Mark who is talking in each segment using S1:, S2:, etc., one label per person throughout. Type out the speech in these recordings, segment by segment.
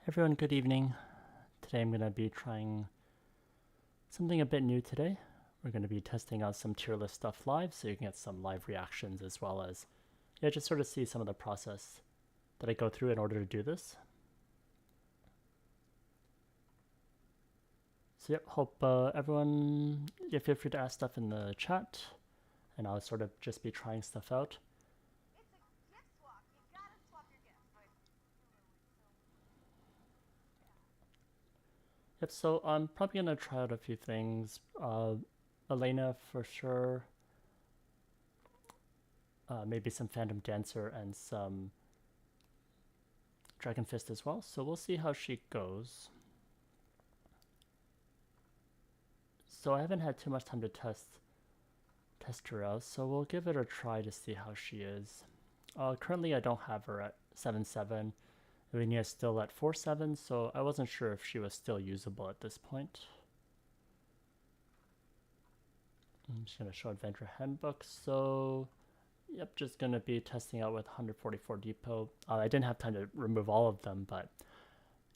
S1: Everyone, good evening. Today I'm going to be trying something a bit new today. We're going to be testing out some tier list stuff live so you can get some live reactions as well as, just sort of see some of the process that I go through in order to do this. So hope everyone, feel free to ask stuff in the chat and I'll sort of just be trying stuff out. So I'm probably going to try out a few things. Ellinia for sure. Maybe some Phantom Dancer and some Dragon Fist as well. So we'll see how she goes. So I haven't had too much time to test her out, so we'll give it a try to see how she is. Currently I don't have her at 7-7. Ellinia is still at 4-7, so I wasn't sure if she was still usable at this point. I'm just going to show Adventure Handbook. So, just going to be testing out with 144 Depot. I didn't have time to remove all of them, but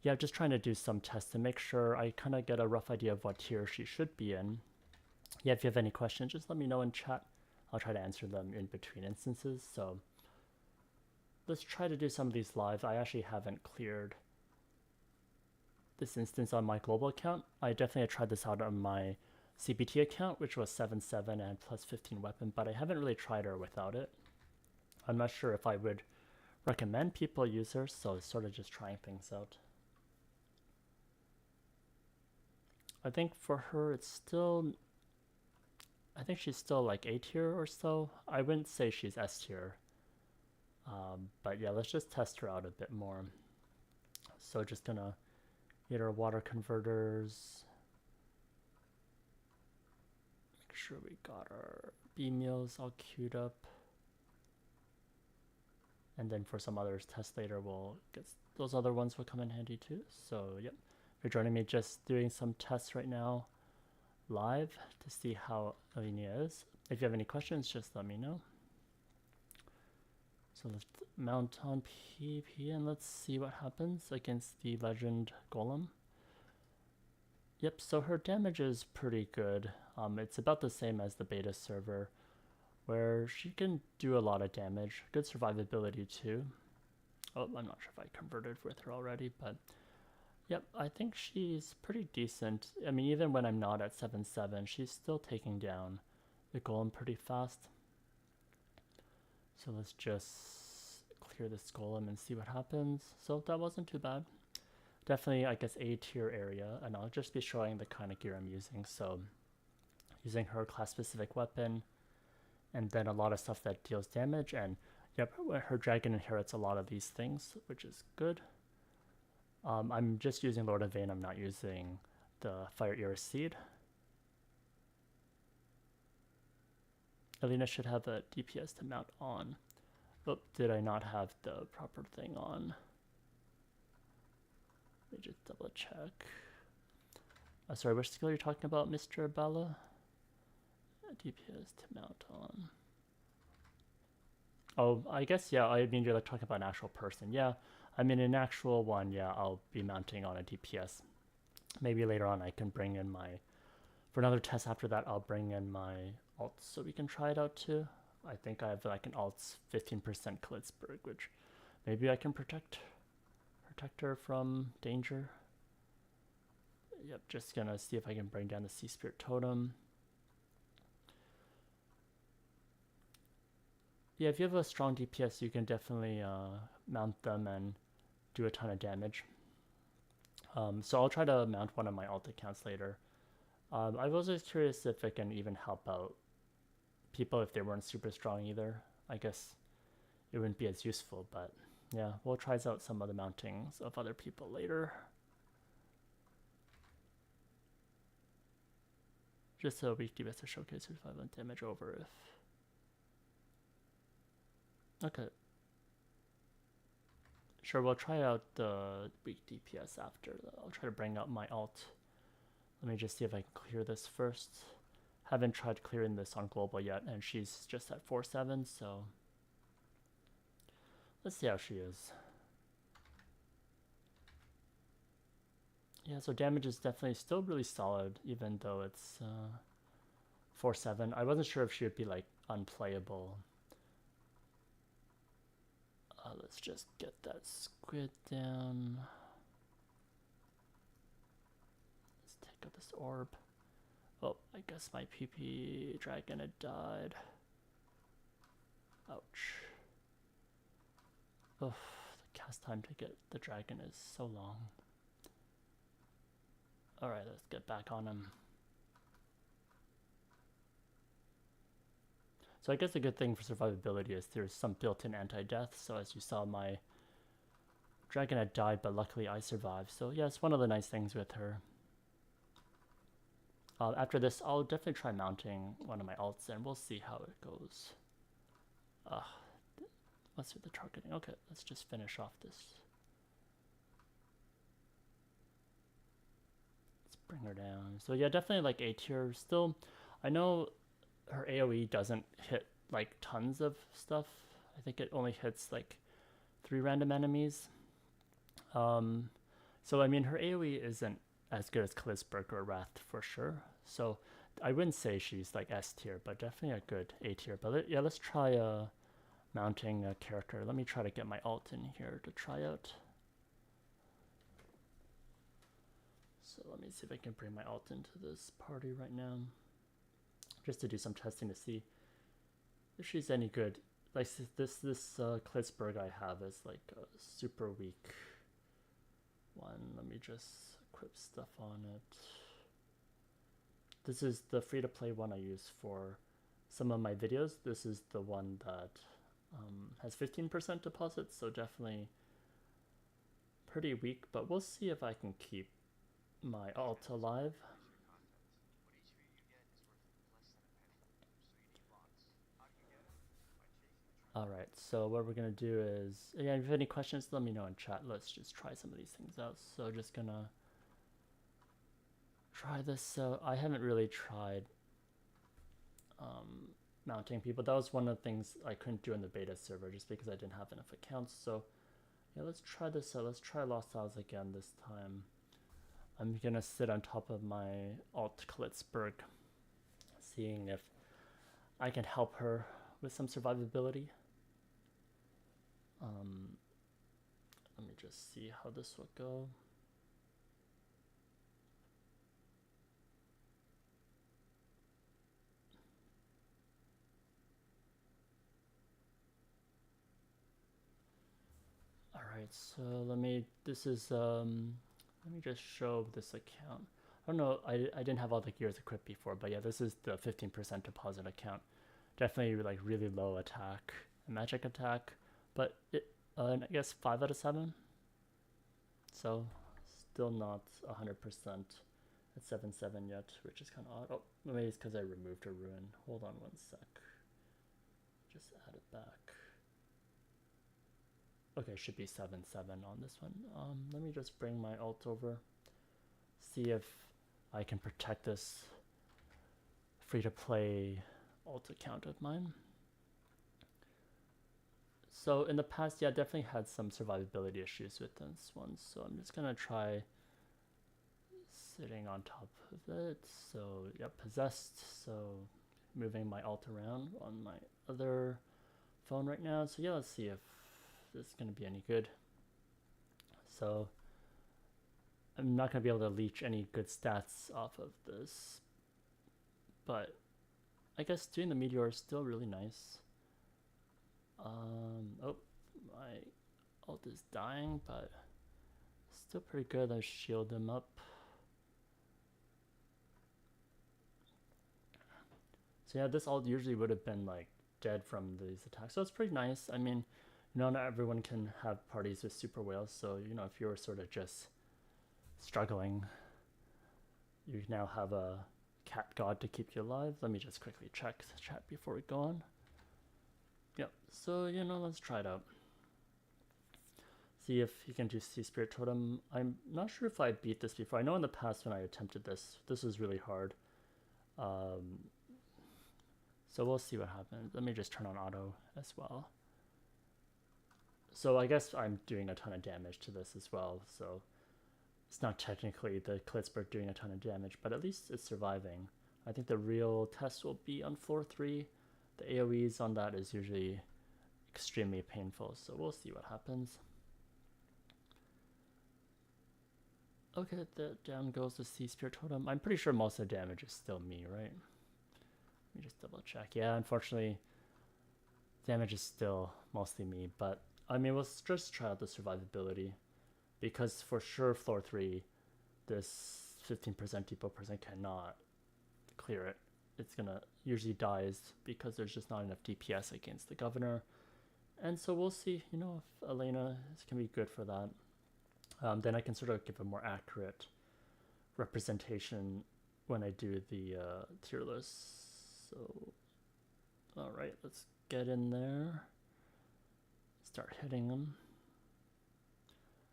S1: just trying to do some tests to make sure I kind of get a rough idea of what tier she should be in. If you have any questions, just let me know in chat. I'll try to answer them in between instances. So let's try to do some of these live. I actually haven't cleared this instance on my global account. I definitely tried this out on my CBT account, which was 7-7 and plus 15 weapon, but I haven't really tried her without it. I'm not sure if I would recommend people use her, so it's sort of just trying things out. I think for her, it's still, I think she's still like A tier or so. I wouldn't say she's S tier. But let's just test her out a bit more. So just gonna get our water converters. Make sure we got our B meals all queued up. And then for some others test later, we'll get those other ones will come in handy too. So if you're joining me, just doing some tests right now live to see how Ellinia is. If you have any questions, just let me know. So let's mount on PvP and let's see what happens against the Legend Golem. So her damage is pretty good. It's about the same as the beta server, where she can do a lot of damage. Good survivability too. Oh, I'm not sure if I converted with her already, but I think she's pretty decent. I mean, even when I'm not at 7-7, she's still taking down the golem pretty fast. So let's just clear this golem and see what happens. So that wasn't too bad. Definitely, I guess, A tier area, and I'll just be showing the kind of gear I'm using. So using her class specific weapon, and then a lot of stuff that deals damage, and her dragon inherits a lot of these things, which is good. I'm just using Lord of Vane, I'm not using the Fire Iris Seed. Ellinia should have a DPS to mount on. Oh, did I not have the proper thing on? Let me just double check. Sorry, which skill are you talking about, Mr. Bala? DPS to mount on. Oh, I guess, I mean, you're like talking about an actual person. I mean, an actual one, I'll be mounting on a DPS. Maybe later on I can bring in for another test after that, I'll bring in my alts so we can try it out too. I think I have like an alts 15% Kalitzberg, which maybe I can protect her from danger. Just gonna see if I can bring down the Sea Spirit Totem. If you have a strong DPS, you can definitely mount them and do a ton of damage. So I'll try to mount one of my alt accounts later. I was just curious if it can even help out people if they weren't super strong either. I guess it wouldn't be as useful, but we'll try out some of the mountings of other people later. Just a weak DPS to showcase 35 damage over if. Okay. Sure, we'll try out the weak DPS after. I'll try to bring up my alt. Let me just see if I can clear this first. Haven't tried clearing this on global yet, and she's just at 4-7, so let's see how she is. Yeah, so damage is definitely still really solid, even though it's 4/7. I wasn't sure if she would be like unplayable. Let's just get that squid down. Let's take out this orb. Oh, I guess my PP dragon had died. Ouch. Oh, the cast time to get the dragon is so long. Alright, let's get back on him. So I guess a good thing for survivability is there's some built-in anti-death. So as you saw, my dragon had died, but luckily I survived. So yeah, it's one of the nice things with her. After this, I'll definitely try mounting one of my alts, and we'll see how it goes. What's with the targeting? Okay, let's just finish off this. Let's bring her down. So yeah, definitely like A tier. Still, I know her AoE doesn't hit like tons of stuff. I think it only hits like 3 random enemies. So I mean, her AoE isn't as good as Kalisberg or Wrath for sure. So I wouldn't say she's like S tier, but definitely a good A tier. But yeah, let's try mounting a character. Let me try to get my alt in here to try out. So let me see if I can bring my alt into this party right now, just to do some testing to see if she's any good. Like this Klisberg I have is like a super weak one. Let me just equip stuff on it. This is the free-to-play one I use for some of my videos. This is the one that has 15% deposit, so definitely pretty weak, but we'll see if I can keep my alt alive. Alright, so what we're gonna do is, yeah, if you have any questions, let me know in chat. Let's just try some of these things out. So just gonna try this. So I haven't really tried mounting people. That was one of the things I couldn't do in the beta server just because I didn't have enough accounts. So yeah, let's try this out. Let's try Lost Isles again this time. I'm gonna sit on top of my alt Kalitzberg, seeing if I can help her with some survivability. Let me just see how this will go. All right, so let me just show this account. I don't know, I didn't have all the gears equipped before, but yeah, this is the 15% deposit account. Definitely like really low attack and magic attack, but it I guess 5 out of 7. So still not 100% at 7/7 yet, which is kind of odd. Oh, maybe it's because I removed a ruin. Hold on one sec. Just add it back. Okay, should be 7/7 on this one. Let me just bring my alt over, see if I can protect this free-to-play alt account of mine. So in the past, yeah, definitely had some survivability issues with this one. So I'm just gonna try sitting on top of it. So yeah, possessed. So moving my alt around on my other phone right now. So yeah, let's see if this is gonna be any good. So I'm not gonna be able to leech any good stats off of this, but I guess doing the meteor is still really nice. Oh, my alt is dying, but still pretty good. I shield him up. So yeah, this alt usually would have been like dead from these attacks, so it's pretty nice. I mean, you know, not everyone can have parties with super whales, so you know, if you're sort of just struggling, you now have a cat god to keep you alive. Let me just quickly check the chat before we go on. Yep, so you know, let's try it out. See if you can do Sea Spirit Totem. I'm not sure if I beat this before. I know in the past when I attempted this was really hard. So we'll see what happens. Let me just turn on auto as well. So I guess I'm doing a ton of damage to this as well. So it's not technically the Klitzberg doing a ton of damage, but at least it's surviving. I think the real test will be on floor 3. The AoEs on that is usually extremely painful, so we'll see what happens. Okay, down goes the Sea Spirit Totem. I'm pretty sure most of the damage is still me, right? Let me just double check. Yeah, unfortunately, damage is still mostly me, but I mean, we'll just try out the survivability, because for sure floor 3, this 15% depot person cannot clear it. It's gonna usually dies because there's just not enough DPS against the governor. And so we'll see, you know, if Ellinia can be good for that. Then I can sort of give a more accurate representation when I do the tier list. So, all right, let's get in there. Start hitting them.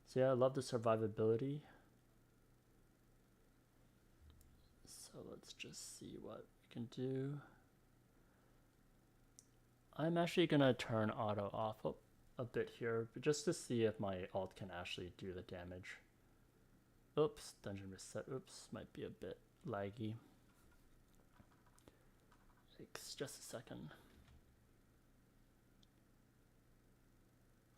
S1: So yeah, I love the survivability. So let's just see what we can do. I'm actually gonna turn auto off a bit here, but just to see if my alt can actually do the damage. Oops, dungeon reset. Oops, might be a bit laggy. Takes just a second.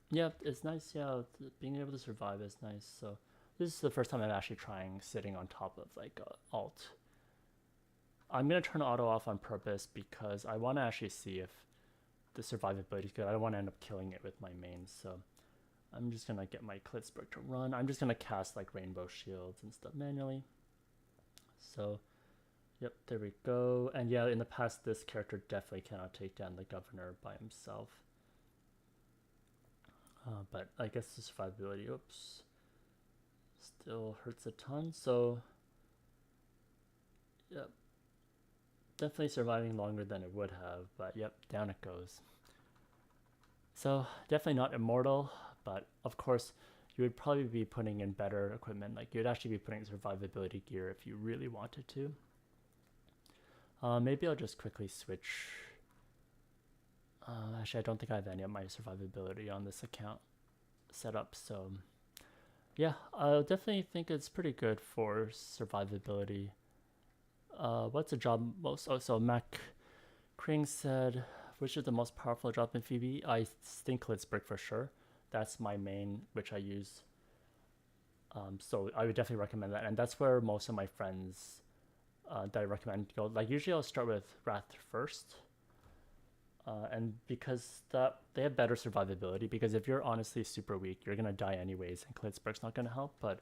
S1: Yeah, it's nice. Yeah, being able to survive is nice. So this is the first time I'm actually trying sitting on top of like a alt. I'm gonna turn auto off on purpose because I want to actually see if the survivability is good. I don't want to end up killing it with my mains, so I'm just gonna get my Klitzberg to run. I'm just gonna cast like rainbow shields and stuff manually. So, yep, there we go. And yeah, in the past, this character definitely cannot take down the governor by himself. But I guess the survivability, oops, still hurts a ton. So, yep, definitely surviving longer than it would have. But yep, down it goes. So definitely not immortal, but of course you would probably be putting in better equipment. Like you'd actually be putting survivability gear if you really wanted to. Maybe I'll just quickly switch. Actually, I don't think I have any of my survivability on this account set up, so yeah, I definitely think it's pretty good for survivability. What's the job most? Oh, so Mac Kring said, which is the most powerful job in PvE? I think Klitzberg for sure. That's my main, which I use. So I would definitely recommend that, and that's where most of my friends that I recommend go. Like usually I'll start with Wrath first. And because they have better survivability, because if you're honestly super weak, you're gonna die anyways, and Klitzberg's not gonna help. But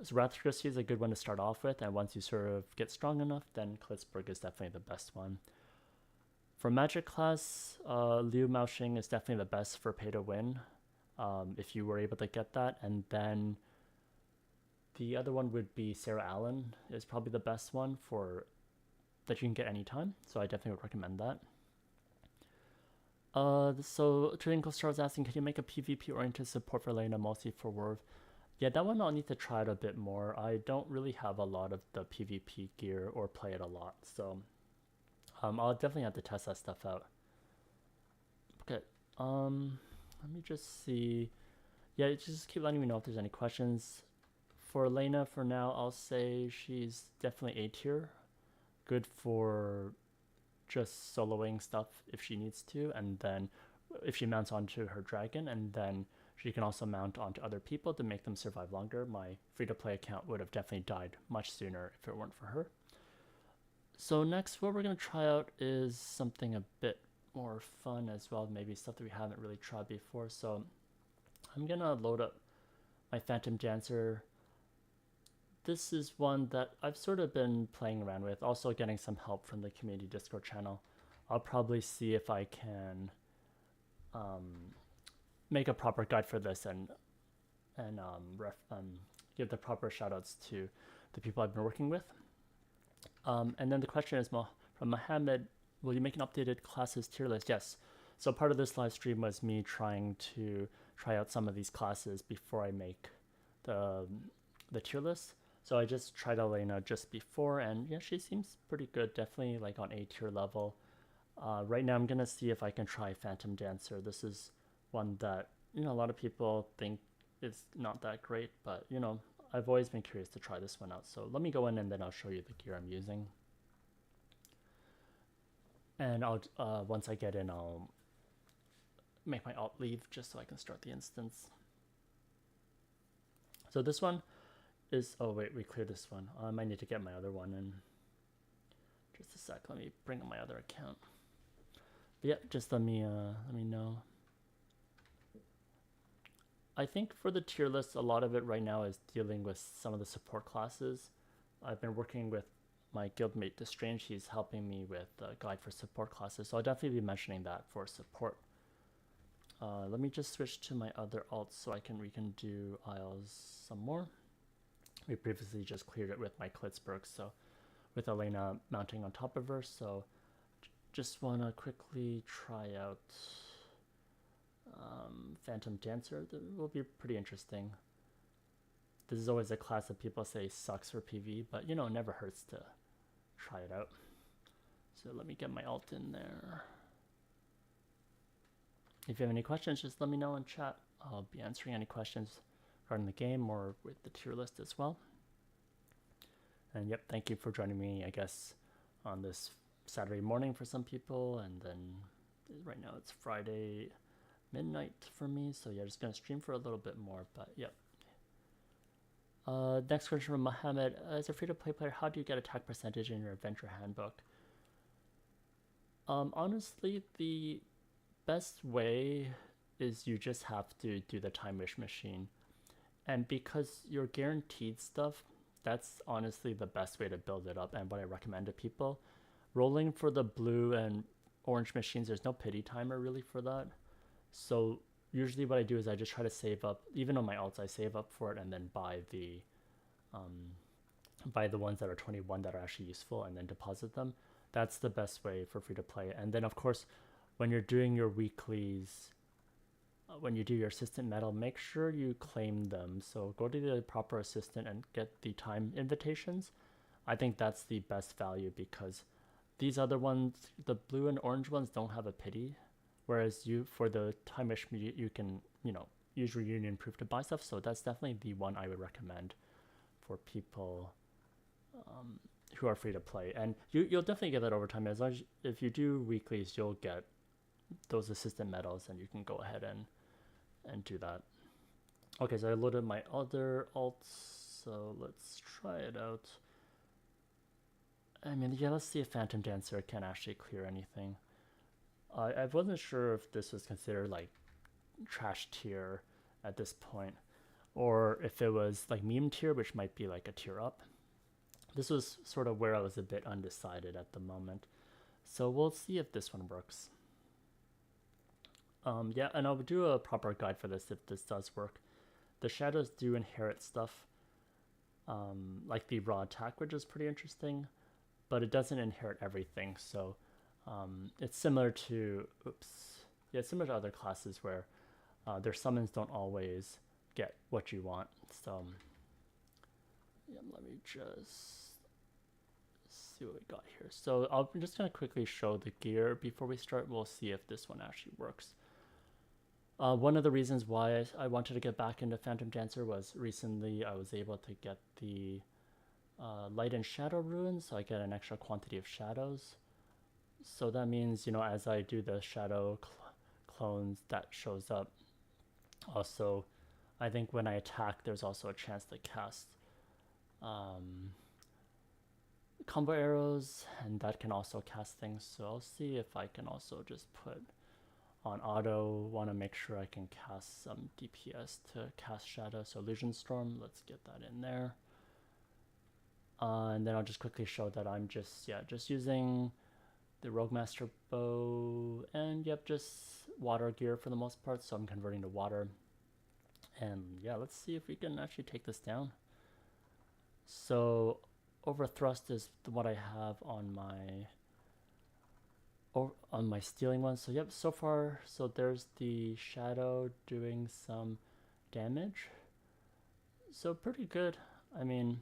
S1: so Wrath is a good one to start off with, and once you sort of get strong enough, then Klitzberg is definitely the best one. For magic class, Liu Maoxing is definitely the best for pay to win, if you were able to get that. And then the other one would be Sarah Allen is probably the best one for that you can get anytime. So I definitely would recommend that. So Twinkle Star was asking, can you make a PvP oriented support for Ellinia mostly for Werv? Yeah, that one I'll need to try it a bit more. I don't really have a lot of the PvP gear or play it a lot, so I'll definitely have to test that stuff out. Okay, let me just see. Yeah, just keep letting me know if there's any questions. For Ellinia, for now, I'll say she's definitely A tier. Good for just soloing stuff if she needs to, and then if she mounts onto her dragon, and then she can also mount onto other people to make them survive longer. My free-to-play account would have definitely died much sooner if it weren't for her. So next, what we're going to try out is something a bit more fun as well, maybe stuff that we haven't really tried before. So I'm going to load up my Phantom Dancer. This is one that I've sort of been playing around with, also getting some help from the community Discord channel. I'll probably see if I can make a proper guide for this and give the proper shoutouts to the people I've been working with. And then the question is from Mohammed, will you make an updated classes tier list? Yes. So part of this live stream was me trying to try out some of these classes before I make the tier list. So I just tried Ellinia just before, and yeah, she seems pretty good, definitely like on A tier level. Right now I'm gonna see if I can try Phantom Dancer. This is one that, you know, a lot of people think is not that great, but you know, I've always been curious to try this one out. So let me go in and then I'll show you the gear I'm using. And I'll once I get in, I'll make my alt leave just so I can start the instance. So this one is, oh wait, we cleared this one. I might need to get my other one in. Just a sec, let me bring up my other account. But yeah, just let me know. I think for the tier list, a lot of it right now is dealing with some of the support classes. I've been working with my guildmate Destrange. He's helping me with a guide for support classes, so I'll definitely be mentioning that for support. Let me just switch to my other alts so we can do Isles some more. We previously just cleared it with my Klitzberg, so with Ellinia mounting on top of her, so just want to quickly try out Phantom Dancer. That will be pretty interesting. This is always a class that people say sucks for PV, but you know, it never hurts to try it out. So let me get my alt in there. If you have any questions, just let me know in chat. I'll be answering any questions regarding the game or with the tier list as well. And yep, thank you for joining me, I guess, on this Saturday morning for some people, and then right now it's Friday midnight for me, so yeah, just gonna stream for a little bit more, but yep. Next question from Mohammed. As a free-to-play player, how do you get attack percentage in your adventure handbook? Honestly, the best way is you just have to do the time wish machine, and because you're guaranteed stuff, that's honestly the best way to build it up and what I recommend to people. Rolling for the blue and orange machines, there's no pity timer really for that. So usually what I do is I just try to save up, even on my alts, I save up for it and then buy the ones that are 21 that are actually useful and then deposit them. That's the best way for free to play. And then of course, when you're doing your weeklies, when you do your assistant medal, make sure you claim them. So go to the proper assistant and get the time invitations. I think that's the best value because these other ones, the blue and orange ones, don't have a pity. Whereas for the time wish, you can, use reunion proof to buy stuff. So that's definitely the one I would recommend for people who are free to play. And you'll definitely get that over time. As long as if you do weeklies, you'll get those assistant medals and you can go ahead and do that. Okay, so I loaded my other alts, so let's try it out. I mean, yeah, let's see if Phantom Dancer can actually clear anything. I wasn't sure if this was considered like trash tier at this point, or if it was like meme tier, which might be like a tier up. This was sort of where I was a bit undecided at the moment. So we'll see if this one works. Yeah, and I'll do a proper guide for this if this does work. The shadows do inherit stuff, like the raw attack, which is pretty interesting, but it doesn't inherit everything. So it's similar to, it's similar to other classes where their summons don't always get what you want. So yeah, let me just see what we got here. So I'm just gonna quickly show the gear before we start. We'll see if this one actually works. One of the reasons why I wanted to get back into Phantom Dancer was recently I was able to get the light and shadow runes, so I get an extra quantity of shadows. So that means, as I do the shadow clones, that shows up. Also, I think when I attack, there's also a chance to cast combo arrows, and that can also cast things. So I'll see if I can also just put on auto. Want to make sure I can cast some DPS to cast shadow. So Illusion Storm, let's get that in there. And then I'll just quickly show that I'm just using the Rogue Master bow and just water gear for the most part. So I'm converting to water. And yeah, let's see if we can actually take this down. So Overthrust is what I have on my stealing one. So yep, so far, so there's the shadow doing some damage. So pretty good. I mean,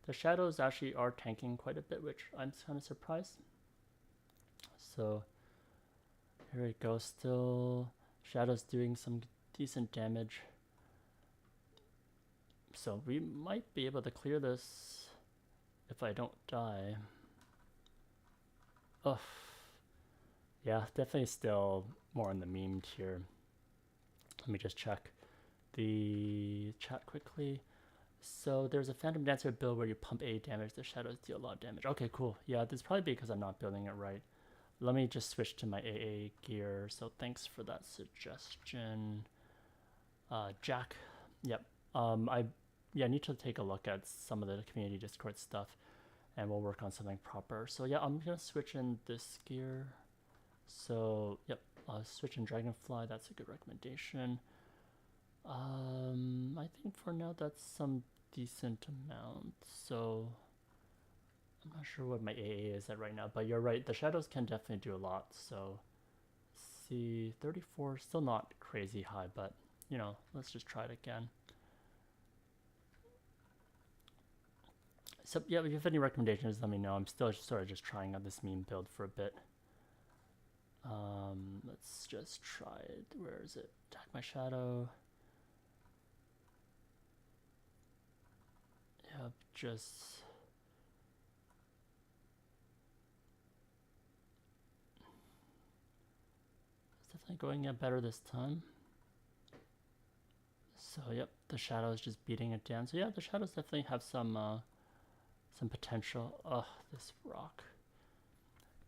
S1: the shadows actually are tanking quite a bit, which I'm kind of surprised. So here we go, still shadows doing some decent damage. so we might be able to clear this if I don't die. Ugh. Yeah, definitely still more in the meme tier. Let me just check the chat quickly. So there's a Phantom Dancer build where you pump AA damage, the shadows deal a lot of damage. Okay, cool. Yeah, this is probably because I'm not building it right. Let me just switch to my AA gear. So thanks for that suggestion. Jack. Yep. I need to take a look at some of the community Discord stuff and we'll work on something proper. So yeah, I'm gonna switch in this gear. So yep, I'll switch in Dragonfly, that's a good recommendation. I think for now that's some decent amount. So I'm not sure what my AA is at right now, but you're right, the shadows can definitely do a lot. So see, 34, still not crazy high, but you know, let's just try it again. So yeah, if you have any recommendations, let me know. I'm still sort of just trying out this meme build for a bit. Let's just try it. Where is it? Attack my shadow. Yep, just it's definitely going in better this time. So yep, the shadow is just beating it down. So yeah, the shadows definitely have some potential. Ugh, this rock.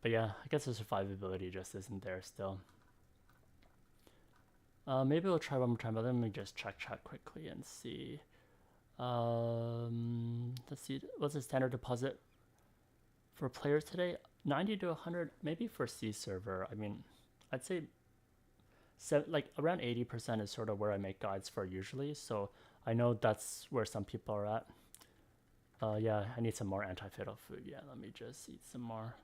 S1: But yeah, I guess the survivability just isn't there still. Maybe we'll try one more time, but let me just check chat quickly and see. Let's see, what's the standard deposit for players today? 90 to 100, maybe for C server. I mean, I'd say like around 80% is sort of where I make guides for usually. So I know that's where some people are at. Yeah, I need some more anti-fatal food. Yeah, let me just eat some more.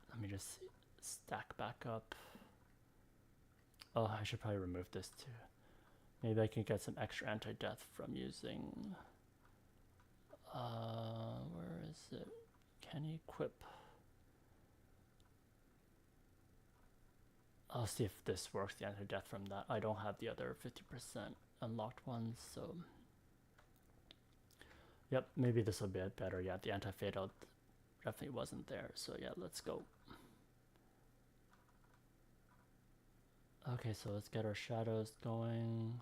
S1: Let me just stack back up. Oh, I should probably remove this too. Maybe I can get some extra anti-death from using... where is it? Can equip? I'll see if this works, the anti-death from that. I don't have the other 50% unlocked ones, so... Yep, maybe this will be a bit better. Yeah, the anti-fatal definitely wasn't there, so yeah, let's go. Okay, so let's get our shadows going.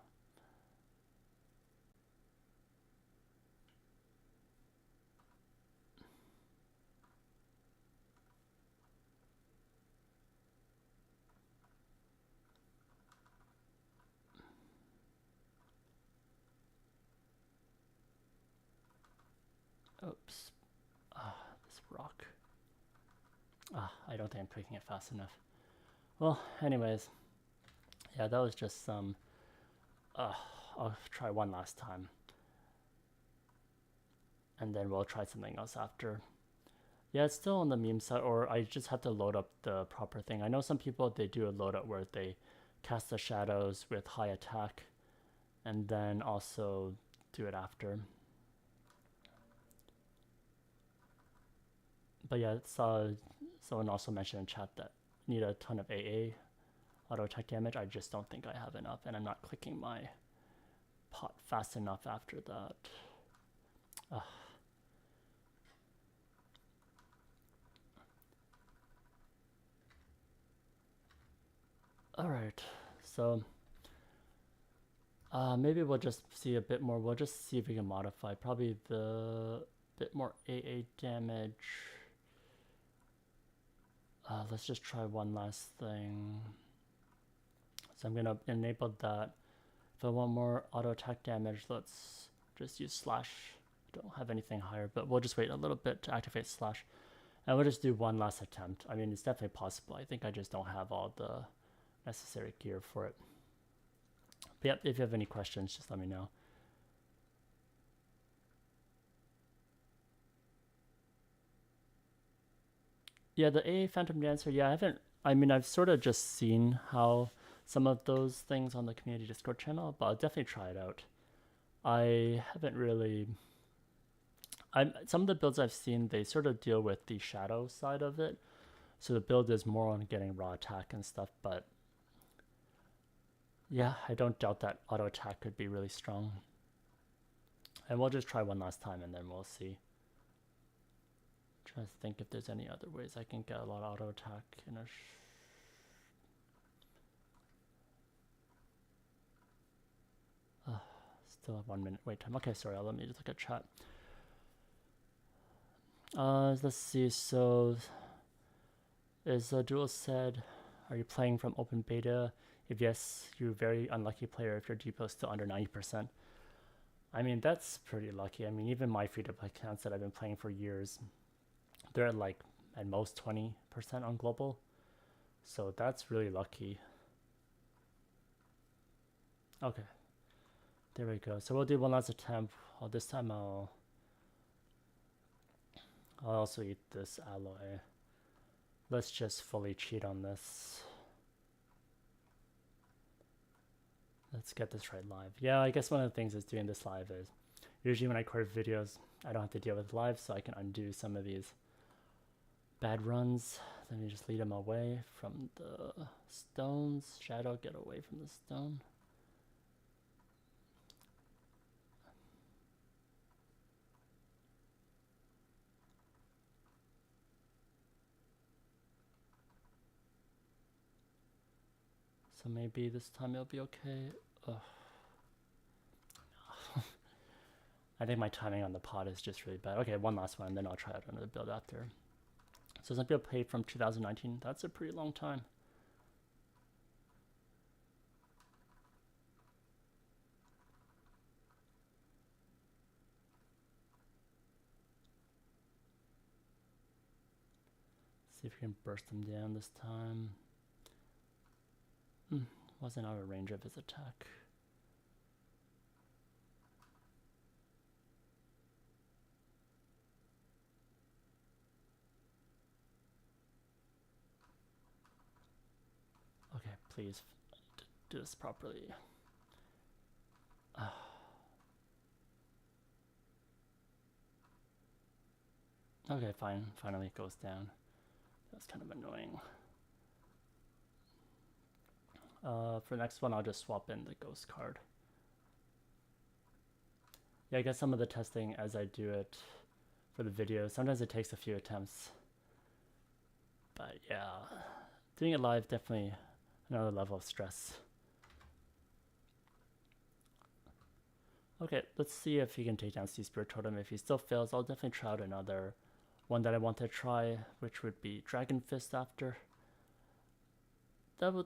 S1: Oops. This rock. I don't think I'm clicking it fast enough. Well, anyways. Yeah, that was just some... I'll try one last time. And then we'll try something else after. Yeah, it's still on the meme side, or I just have to load up the proper thing. I know some people, they do a load up where they cast the shadows with high attack and then also do it after. But yeah, someone also mentioned in chat that need a ton of AA auto attack damage. I just don't think I have enough, and I'm not clicking my pot fast enough after that. Alright, so maybe we'll just see a bit more. We'll just see if we can modify probably the bit more AA damage. Let's just try one last thing. So I'm gonna enable that. If I want more auto attack damage, let's just use slash. Don't have anything higher, but we'll just wait a little bit to activate slash. And we'll just do one last attempt. I mean, it's definitely possible. I think I just don't have all the necessary gear for it. But yep, if you have any questions, just let me know. Yeah, the AA Phantom Dancer, yeah, I've sort of just seen how some of those things on the community Discord channel, but I'll definitely try it out. I haven't really... some of the builds I've seen, they sort of deal with the shadow side of it. So the build is more on getting raw attack and stuff, but Yeah, I don't doubt that auto attack could be really strong. And we'll just try one last time and then we'll see. Trying to think if there's any other ways I can get a lot of auto attack in a still have 1 minute wait time. Okay, sorry, let me just look at chat. Let's see, so is Duel said, are you playing from open beta? If yes, you're a very unlucky player if your depot is still under 90%. I mean, that's pretty lucky. I mean, even my free-to-play accounts that I've been playing for years, they're at like at most 20% on global. So that's really lucky. Okay. There we go. So we'll do one last attempt. Well, this time I'll also eat this alloy. Let's just fully cheat on this. Let's get this right live. Yeah, I guess one of the things is doing this live is usually when I record videos, I don't have to deal with live, so I can undo some of these bad runs. Let me just lead them away from the stones. Shadow, get away from the stone. So maybe this time it'll be okay. Ugh. I think my timing on the pod is just really bad. Okay, one last one, and then I'll try out another build after. So some people played from 2019. That's a pretty long time. See if we can burst them down this time. Wasn't out of range of his attack. Okay, please do this properly. Okay, fine. Finally it goes down. That's kind of annoying. For the next one, I'll just swap in the ghost card. Yeah, I guess some of the testing as I do it for the video, sometimes it takes a few attempts. But yeah, doing it live, definitely another level of stress. Okay, let's see if he can take down Sea Spirit Totem. If he still fails, I'll definitely try out another one that I want to try, which would be Dragon Fist after.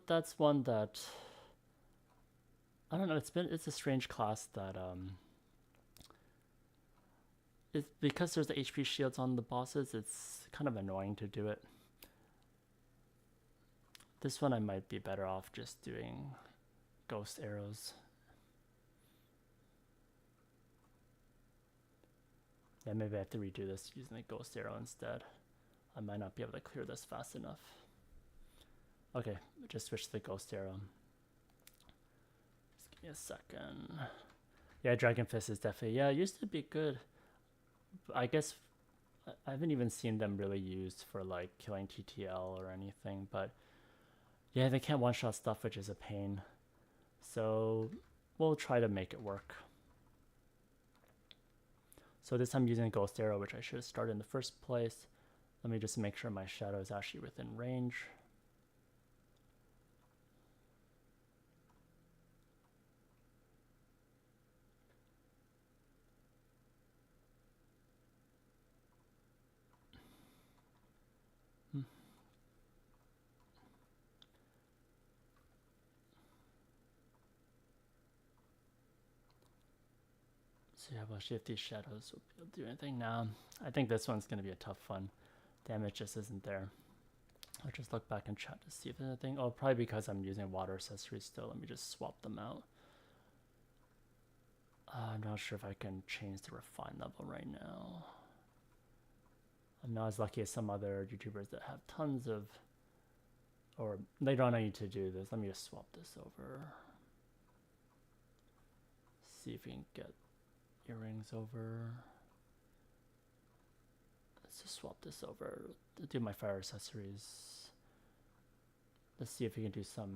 S1: That's one that I don't know. It's a strange class that it's because there's the HP shields on the bosses. It's kind of annoying to do it. This one I might be better off just doing ghost arrows. Yeah, maybe I have to redo this using the ghost arrow instead. I might not be able to clear this fast enough. Okay, just switch to the ghost arrow. Just give me a second. Yeah, Dragon Fist is definitely, yeah, it used to be good. I guess I haven't even seen them really used for like killing TTL or anything, but yeah, they can't one-shot stuff, which is a pain. So we'll try to make it work. So this I'm using Ghost Arrow, which I should have started in the first place. Let me just make sure my shadow is actually within range. So yeah, we'll see if these shadows will be able to do anything now. I think this one's going to be a tough one. Damage just isn't there. I'll just look back in chat to see if there's anything. Oh, probably because I'm using water accessories still. Let me just swap them out. I'm not sure if I can change the refine level right now. I'm not as lucky as some other YouTubers that have tons of, or later on I need to do this. Let me just swap this over. See if we can get earrings over. Let's just swap this over. Do my fire accessories. Let's see if we can do some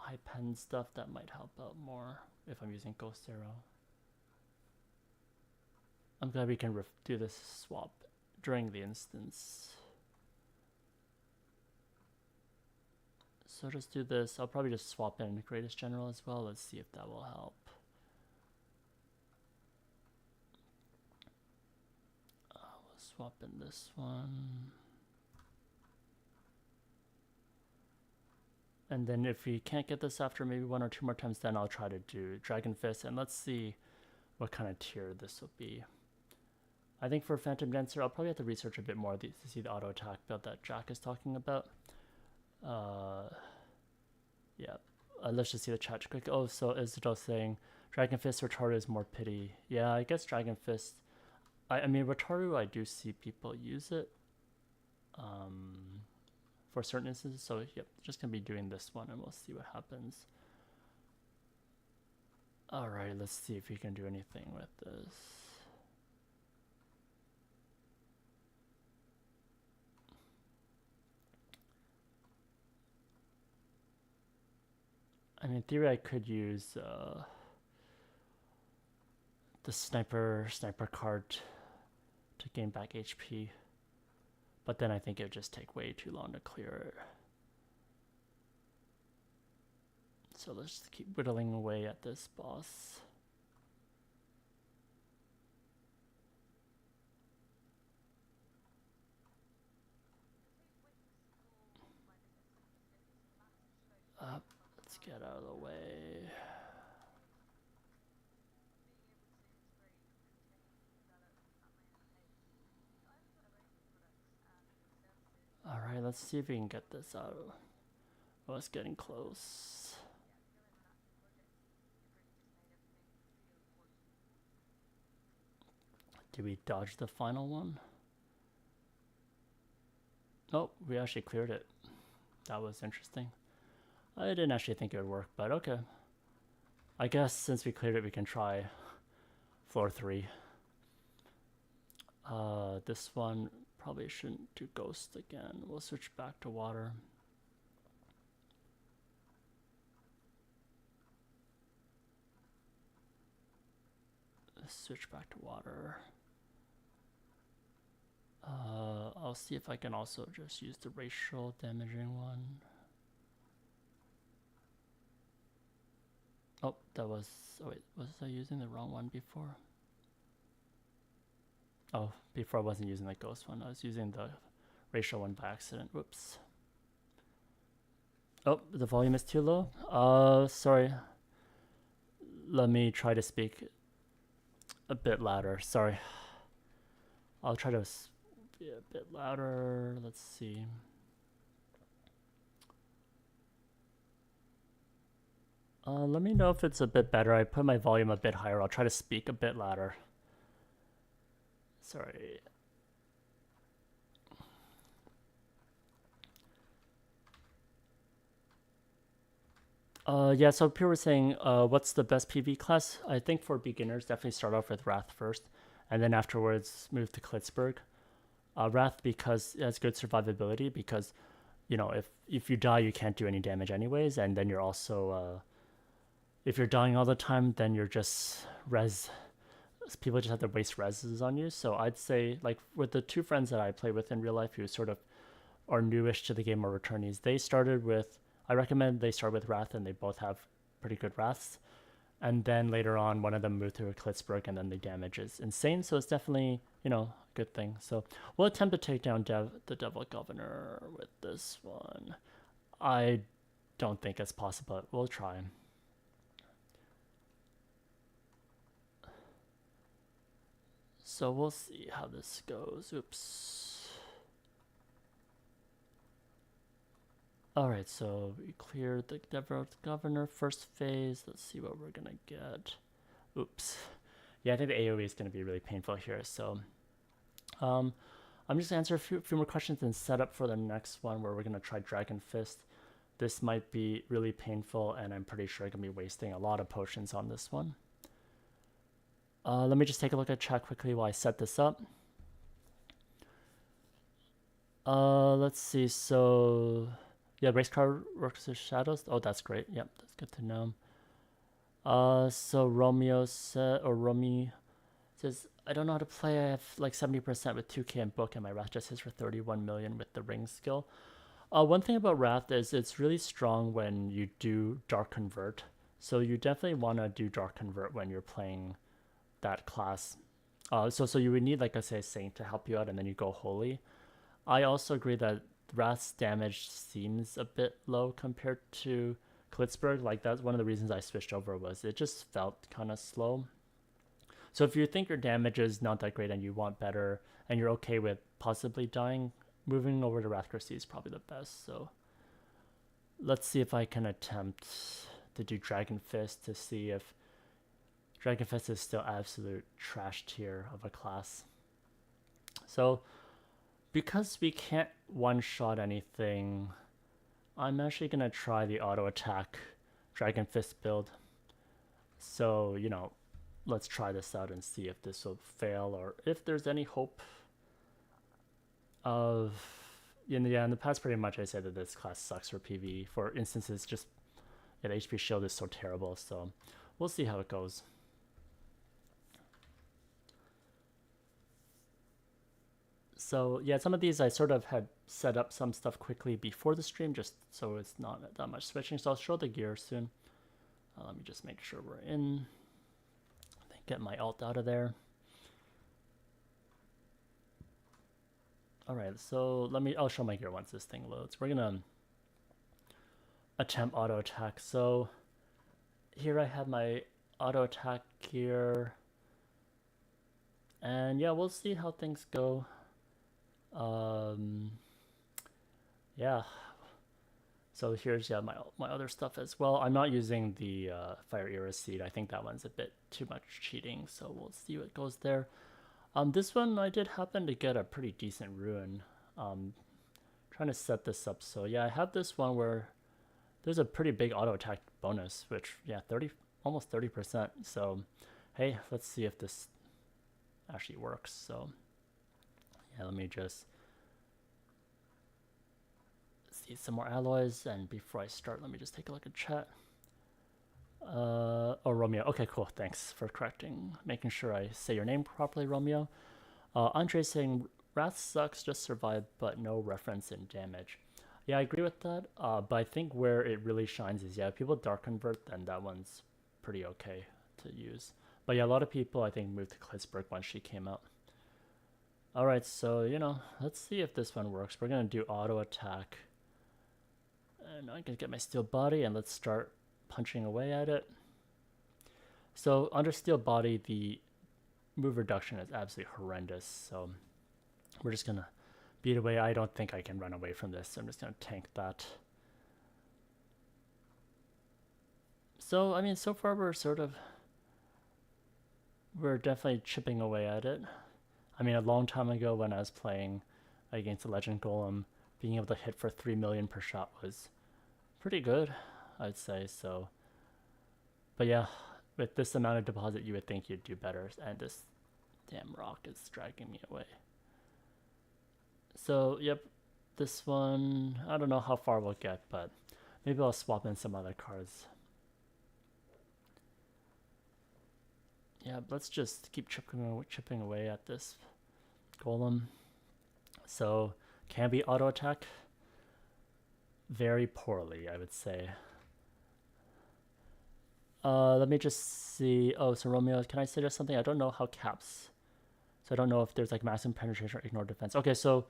S1: high pen stuff, that might help out more if I'm using Ghost Arrow. I'm glad we can do this swap during the instance. So just do this. I'll probably just swap in Greatest General as well. Let's see if that will help. We'll swap in this one. And then if we can't get this after maybe 1 or 2 more times, then I'll try to do Dragon Fist, and let's see what kind of tier this will be. I think for Phantom Dancer, I'll probably have to research a bit more to see the auto attack build that Jack is talking about. Yeah, let's just see the chat quick. Oh, so Isidore saying Dragon Fist Rotaru is more pity. Yeah, I guess Dragon Fist. I mean Rotaru, I do see people use it. For certain instances, so yep, just gonna be doing this one and we'll see what happens. Alright, let's see if we can do anything with this. I mean, in theory, I could use the sniper card to gain back HP. But then I think it would just take way too long to clear it. So let's just keep whittling away at this boss. Let's get out of the way. Alright, let's see if we can get this out. Oh, it's getting close. Did we dodge the final one? Oh, we actually cleared it. That was interesting. I didn't actually think it would work, but okay. I guess since we cleared it, we can try floor 3. This one probably shouldn't do ghost again. We'll switch back to water. Let's switch back to water. I'll see if I can also just use the racial damaging one. Oh, that was, oh wait, was I using the wrong one before? Oh, before I wasn't using the ghost one, I was using the racial one by accident, whoops. Oh, the volume is too low? Sorry. Let me try to speak a bit louder, sorry. I'll try to be a bit louder, let's see. Let me know if it's a bit better. I put my volume a bit higher. I'll try to speak a bit louder. Sorry. Yeah, so people were saying, what's the best PV class? I think for beginners, definitely start off with Wrath first, and then afterwards move to Klitzberg. Wrath because it has good survivability, because, you know, if you die, you can't do any damage anyways, and then you're also, if you're dying all the time, then you're just people just have to waste reses on you. So I'd say, like, with the 2 friends that I play with in real life who sort of are newish to the game or returnees, they started with, I recommend they start with Wrath, and they both have pretty good Wraths. And then later on, one of them moved to a Klitzberg, and then the damage is insane. So it's definitely, you know, a good thing. So we'll attempt to take down the Devil Governor with this one. I don't think it's possible, but we'll try. So we'll see how this goes. Oops. Alright, so we cleared the Devil Governor first phase. Let's see what we're gonna get. Oops. Yeah, I think the AoE is gonna be really painful here. So I'm just gonna answer a few more questions and set up for the next one where we're gonna try Dragon Fist. This might be really painful, and I'm pretty sure I'm gonna be wasting a lot of potions on this one. Let me just take a look at chat quickly while I set this up. Let's see, so Yeah, race car works with shadows. Oh, that's great. Yep, that's good to know. So Romeo said, or Romy says, I don't know how to play. I have like 70% with 2K and book, and my Wrath just hits for 31 million with the ring skill. One thing about Wrath is it's really strong when you do Dark Convert. So you definitely want to do Dark Convert when you're playing that class. So you would need, like I say, Saint to help you out, and then you go Holy. I also agree that Wrath's damage seems a bit low compared to Klitzberg. Like that's one of the reasons I switched over was it just felt kind of slow. So if you think your damage is not that great and you want better and you're okay with possibly dying, moving over to Wrathcracy is probably the best. So let's see if I can attempt to do Dragon Fist to see if Dragon Fist is still absolute trash tier of a class. So because we can't one-shot anything, I'm actually going to try the auto attack Dragon Fist build. So, you know, let's try this out and see if this will fail or if there's any hope of... in the past, pretty much I said that this class sucks for PvE. For instances, just the HP shield is so terrible, so we'll see how it goes. So yeah, some of these I sort of had set up some stuff quickly before the stream, just so it's not that much switching. So I'll show the gear soon. Let me just make sure we're in. Get my alt out of there. All right, so I'll show my gear once this thing loads. We're gonna attempt auto attack. So here I have my auto attack gear, and yeah, we'll see how things go. Yeah. So here's my other stuff as well. I'm not using the Fire Era Seed. I think that one's a bit too much cheating, so we'll see what goes there. This one I did happen to get a pretty decent ruin. Trying to set this up. So yeah, I have this one where there's a pretty big auto attack bonus, which yeah, almost 30%. So hey, let's see if this actually works. So yeah, let me just see some more alloys, and before I start, let me just take a look at chat. Oh, Romeo. Okay, cool. Thanks for correcting, making sure I say your name properly, Romeo. Andre saying, Wrath sucks, just survive, but no reference in damage. Yeah, I agree with that, but I think where it really shines is, yeah, if people Dark Convert, then that one's pretty okay to use. But yeah, a lot of people, I think, moved to Klitzberg once she came out. Alright, so, you know, let's see if this one works. We're going to do auto attack. And I can get my steel body, and let's start punching away at it. So under steel body, the move reduction is absolutely horrendous. So we're just gonna beat away. I don't think I can run away from this, so I'm just gonna tank that. So I mean, so far we're definitely chipping away at it. I mean, a long time ago when I was playing against the Legend Golem, being able to hit for 3 million per shot was pretty good, I'd say. So, but yeah, with this amount of deposit, you would think you'd do better, and this damn rock is dragging me away. So, yep, this one, I don't know how far we'll get, but maybe I'll swap in some other cards. Yeah, let's just keep chipping away at this golem. So, can we auto attack? Very poorly, I would say. Let me just see. Oh, so Romeo, can I suggest something? I don't know how caps. So I don't know if there's like maximum penetration or ignore defense. Okay, so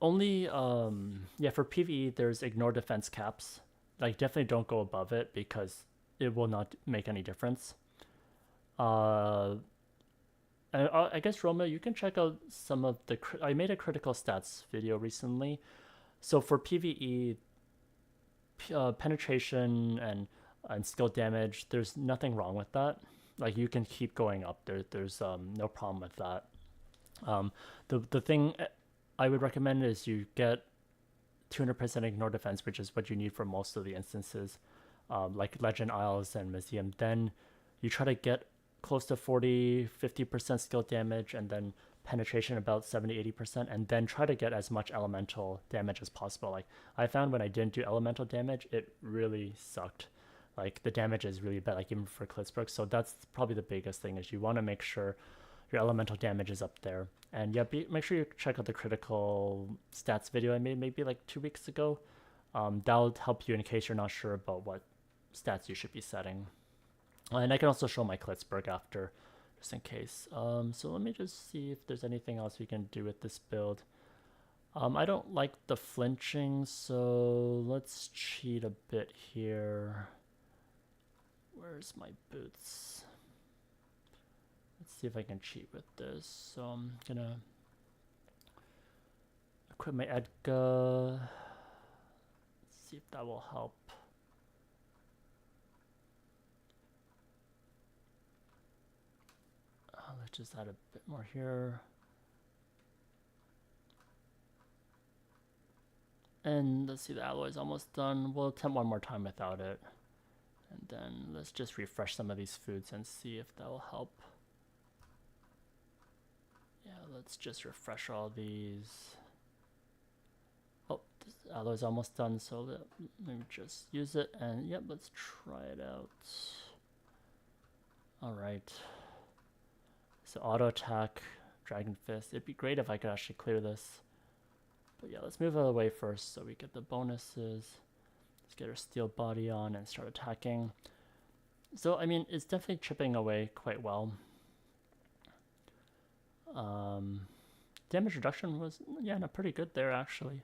S1: only yeah, for PvE there's ignore defense caps. Like definitely don't go above it because it will not make any difference. And I guess Romeo, you can check out some of the. I made a critical stats video recently, so for PvE, penetration and skill damage, there's nothing wrong with that. Like you can keep going up. There's no problem with that. The thing I would recommend is you get 200% ignore defense, which is what you need for most of the instances, like Legend Isles and Museum. Then you try to get close to 40-50% skill damage, and then penetration about 70-80%, and then try to get as much elemental damage as possible. Like I found when I didn't do elemental damage, it really sucked. Like the damage is really bad, like even for Klitzberg. So that's probably the biggest thing, is you want to make sure your elemental damage is up there. And yeah, make sure you check out the critical stats video I made maybe like 2 weeks ago. That'll help you in case you're not sure about what stats you should be setting. And I can also show my Klitzberg after, just in case. So let me just see if there's anything else we can do with this build. I don't like the flinching, so let's cheat a bit here. Where's my boots? Let's see if I can cheat with this. So I'm gonna equip my Edgar. Let's see if that will help. Let's just add a bit more here. And let's see, the alloy is almost done. We'll attempt one more time without it. And then let's just refresh some of these foods and see if that will help. Yeah, let's just refresh all these. Oh, this alloy is almost done, so let me just use it. And yep, let's try it out. All right. So auto attack, Dragon Fist. It'd be great if I could actually clear this. But yeah, let's move out of the way first so we get the bonuses. Let's get our steel body on and start attacking. So, I mean, it's definitely chipping away quite well. Damage reduction was, yeah, no, pretty good there, actually.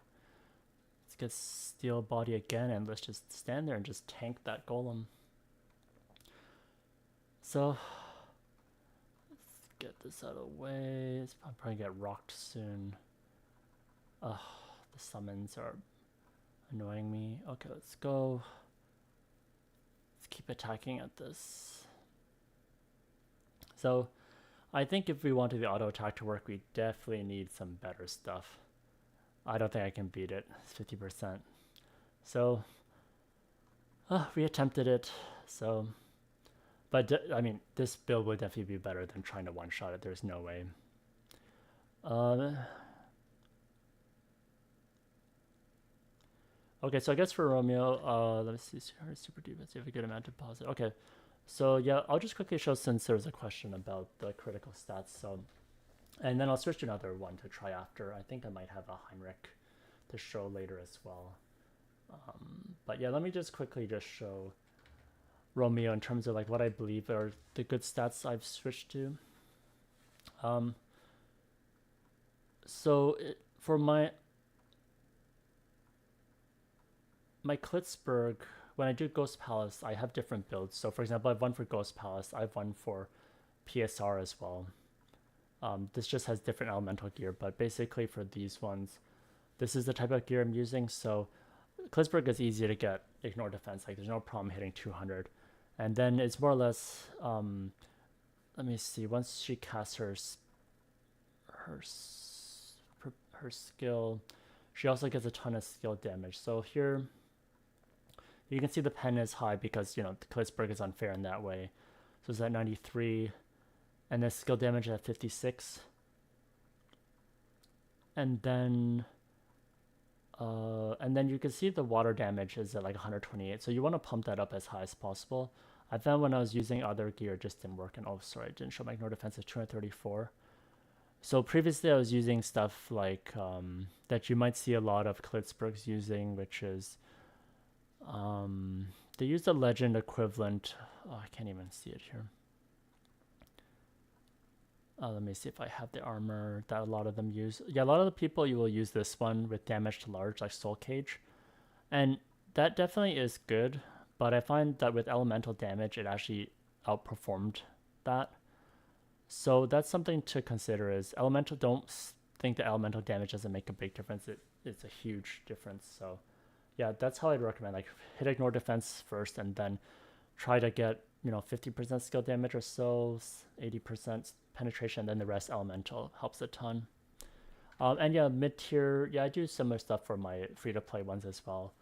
S1: Let's get steel body again, and let's just stand there and just tank that golem. So, let's get this out of the way. It's probably gonna get rocked soon. Ugh, the summons are annoying me. Okay, let's go. Let's keep attacking at this. So, I think if we wanted the auto attack to work, we definitely need some better stuff. I don't think I can beat it. It's 50%. So, we attempted it. So, but I mean, this build would definitely be better than trying to one-shot it. There's no way. Okay, so I guess for Romeo, let me see, super defense, you have a good amount of deposit. Okay, so yeah, I'll just quickly show since there was a question about the critical stats. So, and then I'll switch to another one to try after. I think I might have a Heinrich to show later as well. But yeah, let me just quickly just show Romeo in terms of like what I believe are the good stats I've switched to. For my Klitzberg, when I do Ghost Palace, I have different builds. So for example, I have one for Ghost Palace, I have one for PSR as well. This just has different elemental gear, but basically for these ones, this is the type of gear I'm using. So Klitzberg is easy to get ignore defense, like there's no problem hitting 200. And then it's more or less, let me see, once she casts her skill, she also gets a ton of skill damage. So here, you can see the pen is high because, you know, the Klitzberg is unfair in that way. So it's at 93, and the skill damage at 56. And then you can see the water damage is at like 128. So you want to pump that up as high as possible. I found when I was using other gear, it just didn't work. And oh, sorry, I didn't show my ignore defense at 234. So previously I was using stuff like that you might see a lot of Klitzbergs using, which is they use the legend equivalent. Oh, I can't even see it here. Let me see if I have the armor that a lot of them use. Yeah, a lot of the people, you will use this one with damage to large, like Soul Cage. And that definitely is good, but I find that with elemental damage, it actually outperformed that. So that's something to consider is elemental, don't think that elemental damage doesn't make a big difference. It's a huge difference. So yeah, that's how I'd recommend, like hit ignore defense first and then try to get, you know, 50% skill damage or so, 80% penetration, then the rest elemental helps a ton. And yeah, mid-tier, yeah, I do similar stuff for my free-to-play ones as well.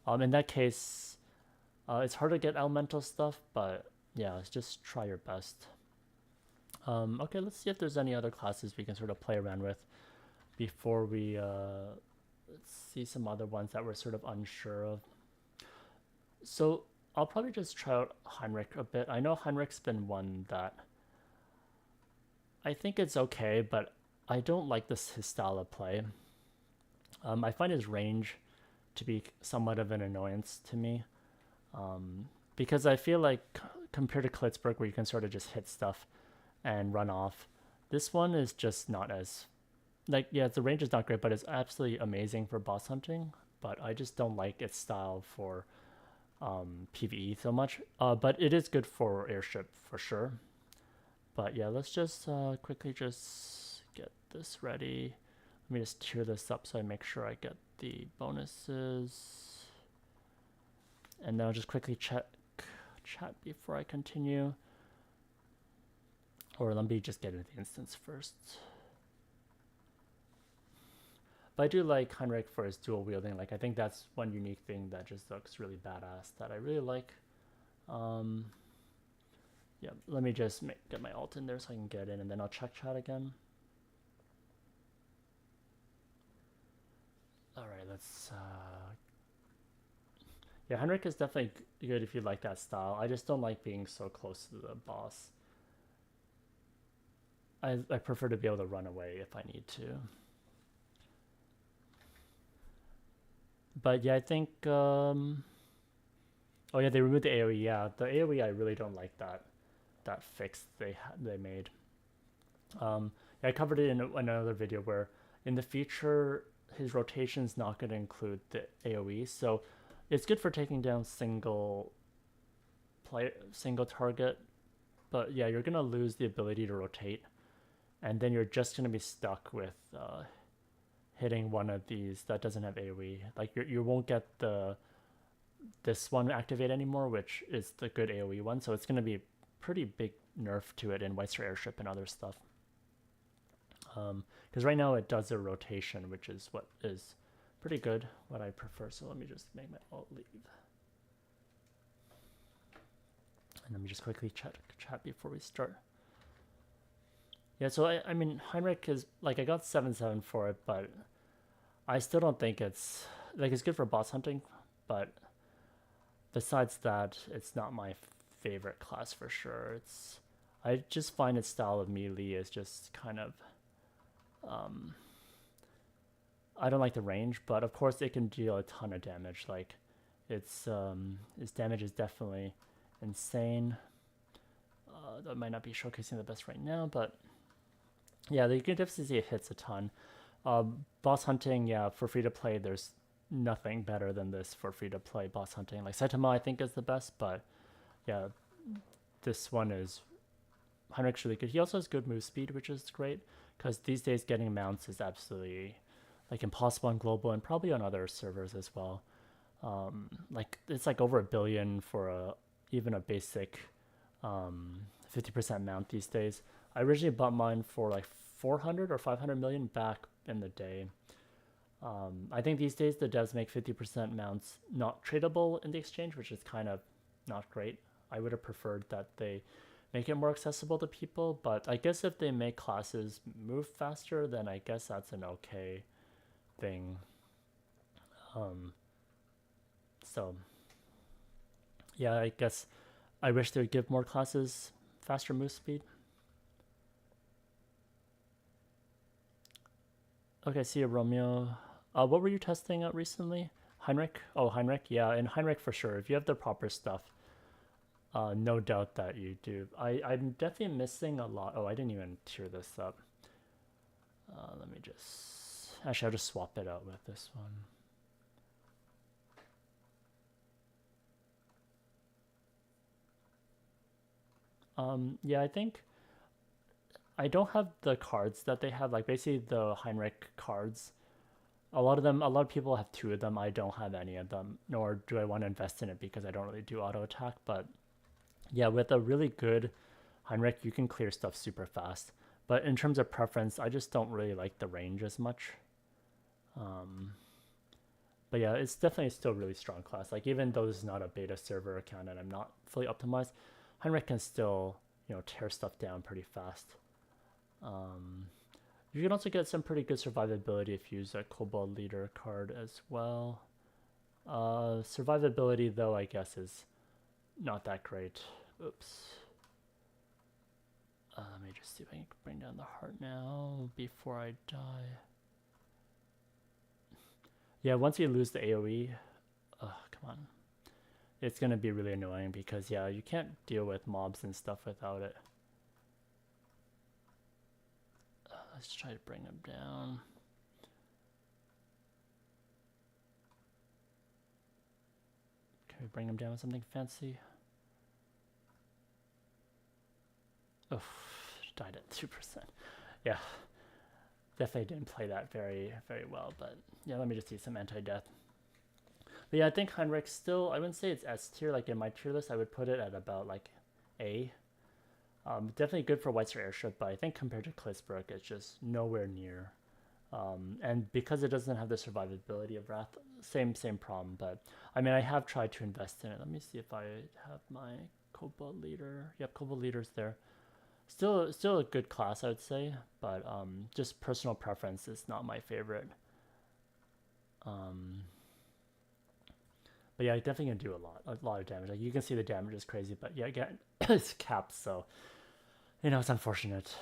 S1: In that case, it's hard to get elemental stuff, but yeah, just try your best. Okay, let's see if there's any other classes we can sort of play around with before we let's see some other ones that we're sort of unsure of. So I'll probably just try out Heinrich a bit. I know Heinrich's been one that I think it's okay, but I don't like his style of play. I find his range to be somewhat of an annoyance to me, because I feel like compared to Klitzberg, where you can sort of just hit stuff and run off, this one is just not as like, yeah, the range is not great, but it's absolutely amazing for boss hunting. But I just don't like its style for PvE so much. But it is good for airship for sure. But yeah, let's just quickly just get this ready. Let me just tier this up so I make sure I get the bonuses. And then I'll just quickly check chat before I continue. Or let me just get into the instance first. But I do like Heinrich for his dual wielding. Like, I think that's one unique thing that just looks really badass that I really like. Yeah, let me just get my alt in there so I can get in, and then I'll check chat again. All right, let's. Yeah, Heinrich is definitely good if you like that style. I just don't like being so close to the boss. I prefer to be able to run away if I need to. But yeah, I think. Oh yeah, they removed the AOE. Yeah, the AOE I really don't like that fix they made. Yeah, I covered it in another video where in the future his rotation's not going to include the AOE, so it's good for taking down single target, but yeah, you're gonna lose the ability to rotate, and then you're just gonna be stuck with hitting one of these that doesn't have AOE. Like you won't get this one activate anymore, which is the good AOE one, so it's gonna be pretty big nerf to it in White Star Airship and other stuff. Because right now it does a rotation, which is what is pretty good, what I prefer. So let me just make my alt leave. And let me just quickly chat before we start. Yeah, so I mean, Heinrich is, like, I got 7/7 for it, but I still don't think it's, like, it's good for boss hunting, but besides that, it's not my favorite class for sure. I just find its style of melee is just kind of, I don't like the range, but of course it can deal a ton of damage. Like, its damage is definitely insane. That might not be showcasing the best right now, but yeah, you can definitely see it hits a ton. Boss hunting, yeah, for free to play, there's nothing better than this for free to play boss hunting. Like Saitama, I think, is the best, but yeah, this one is Heinrich's really good. He also has good move speed, which is great, because these days getting mounts is absolutely like impossible on global and probably on other servers as well. Like it's like over 1 billion for even a basic 50% mount these days. I originally bought mine for like 400 or 500 million back in the day. I think these days the devs make 50% mounts not tradable in the exchange, which is kind of not great. I would have preferred that they make it more accessible to people, but I guess if they make classes move faster, then I guess that's an okay thing. So yeah, I guess I wish they would give more classes faster move speed. Okay, see you, Romeo. What were you testing out recently? Heinrich? Oh, Heinrich? Yeah, and Heinrich for sure. If you have the proper stuff, no doubt that you do. I'm definitely missing a lot. Oh, I didn't even tier this up. Let me just... Actually, I'll just swap it out with this one. Yeah, I think I don't have the cards that they have, like basically the Heinrich cards. A lot of people have 2 of them. I don't have any of them, nor do I want to invest in it because I don't really do auto attack. But yeah, with a really good Heinrich, you can clear stuff super fast. But in terms of preference, I just don't really like the range as much. But yeah, it's definitely still really strong class. Like, even though this is not a beta server account and I'm not fully optimized, Heinrich can still, you know, tear stuff down pretty fast. You can also get some pretty good survivability if you use a Kobold Leader card as well. Survivability, though, I guess is not that great. Oops. Let me just see if I can bring down the heart now before I die. Yeah, once you lose the AoE, come on. It's going to be really annoying because, yeah, you can't deal with mobs and stuff without it. Let's try to bring him down. Can we bring him down with something fancy? Oh, died at 2%. Yeah, definitely didn't play that very, very well. But yeah, let me just see some anti-death. But yeah, I think Heinrich still, I wouldn't say it's S tier. Like in my tier list, I would put it at about like A. Definitely good for White Star Airship, but I think compared to Klitzbrook, it's just nowhere near. And because it doesn't have the survivability of Wrath, same problem. But I mean, I have tried to invest in it. Let me see if I have my Kobold Leader. Yep, Kobold Leader's there. Still a good class, I would say, but just personal preference is not my favorite. But yeah, I definitely can do a lot of damage. Like you can see the damage is crazy, but yeah, again, it's capped, so you know it's unfortunate.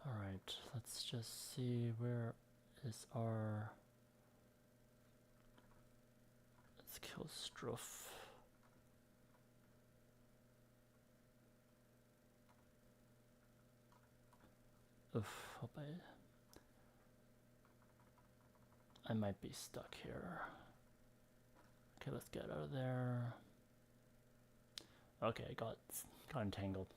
S1: All right, let's just see where is our. Let's kill Struff. Oof, hope I might be stuck here. Okay, let's get out of there. Okay, got entangled.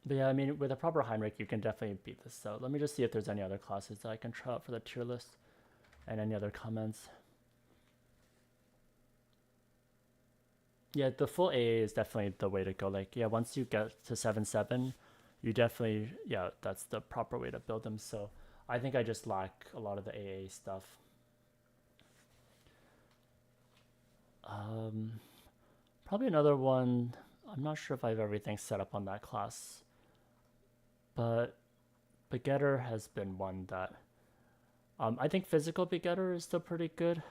S1: But yeah, I mean, with a proper Heinrich, you can definitely beat this out. Let me just see if there's any other classes that I can try out for the tier list and any other comments. Yeah, the full AA is definitely the way to go. Like, yeah, once you get to 7-7, you definitely, yeah, that's the proper way to build them. So I think I just lack a lot of the AA stuff. Probably another one, I'm not sure if I have everything set up on that class, but Begetter has been one that, I think physical Begetter is still pretty good.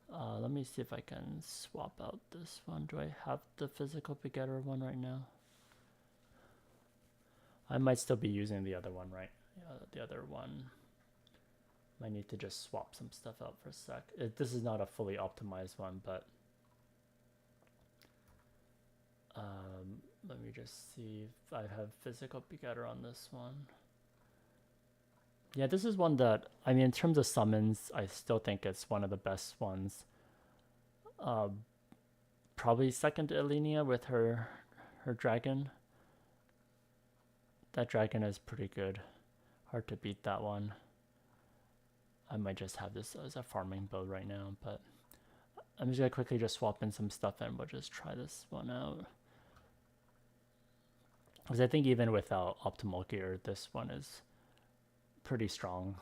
S1: Let me see if I can swap out this one. Do I have the physical Begetter one right now? I might still be using the other one, right? Yeah, the other one. Might need to just swap some stuff out for a sec. This is not a fully optimized one, but let me just see if I have physical Begetter on this one. Yeah, this is one that, I mean, in terms of summons, I still think it's one of the best ones. Probably second to Ellinia with her dragon. That dragon is pretty good. Hard to beat that one. I might just have this as a farming build right now, but I'm just gonna quickly just swap in some stuff and we'll just try this one out. Because I think even without optimal gear, this one is pretty strong.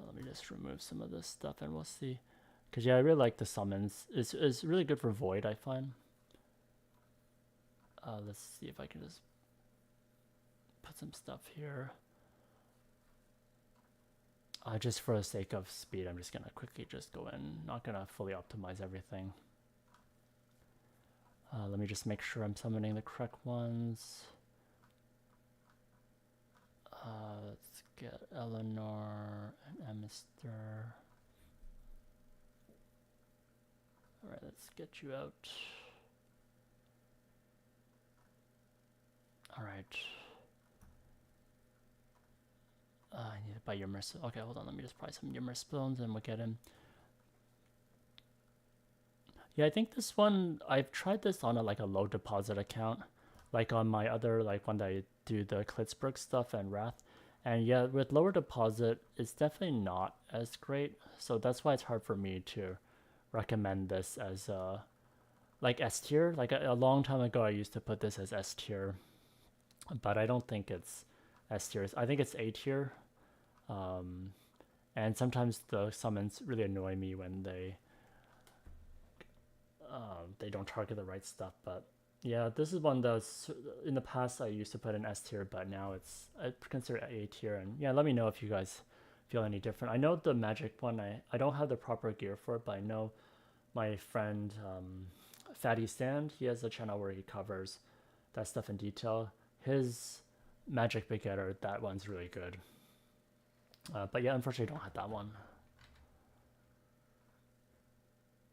S1: Let me just remove some of this stuff and we'll see. Because yeah, I really like the summons. It's really good for Void, I find. Let's see if I can just put some stuff here. Just for the sake of speed, I'm just gonna quickly just go in. Not gonna fully optimize everything. Let me just make sure I'm summoning the correct ones. Let's get Eleanor and Emister. Alright, let's get you out. Alright. I need to buy Ymir. Okay, hold on, let me just buy some Ymir Spoons and we'll get him. Yeah, I think this one, I've tried this on a low deposit account. Like on my other, one that I do the Klitzbrook stuff and Wrath. And yeah, with lower deposit, it's definitely not as great. So that's why it's hard for me to recommend this as S tier. Like a long time ago, I used to put this as S tier. But I don't think it's S tier. I think it's A tier. And sometimes the summons really annoy me when they don't target the right stuff. But yeah, this is one that's in the past I used to put in S tier, but now I consider it A tier. And yeah, let me know if you guys feel any different. I know the magic one, I don't have the proper gear for it, but I know my friend Fatty Stand, he has a channel where he covers that stuff in detail. His magic begetter, that one's really good. But yeah, unfortunately I don't have that one.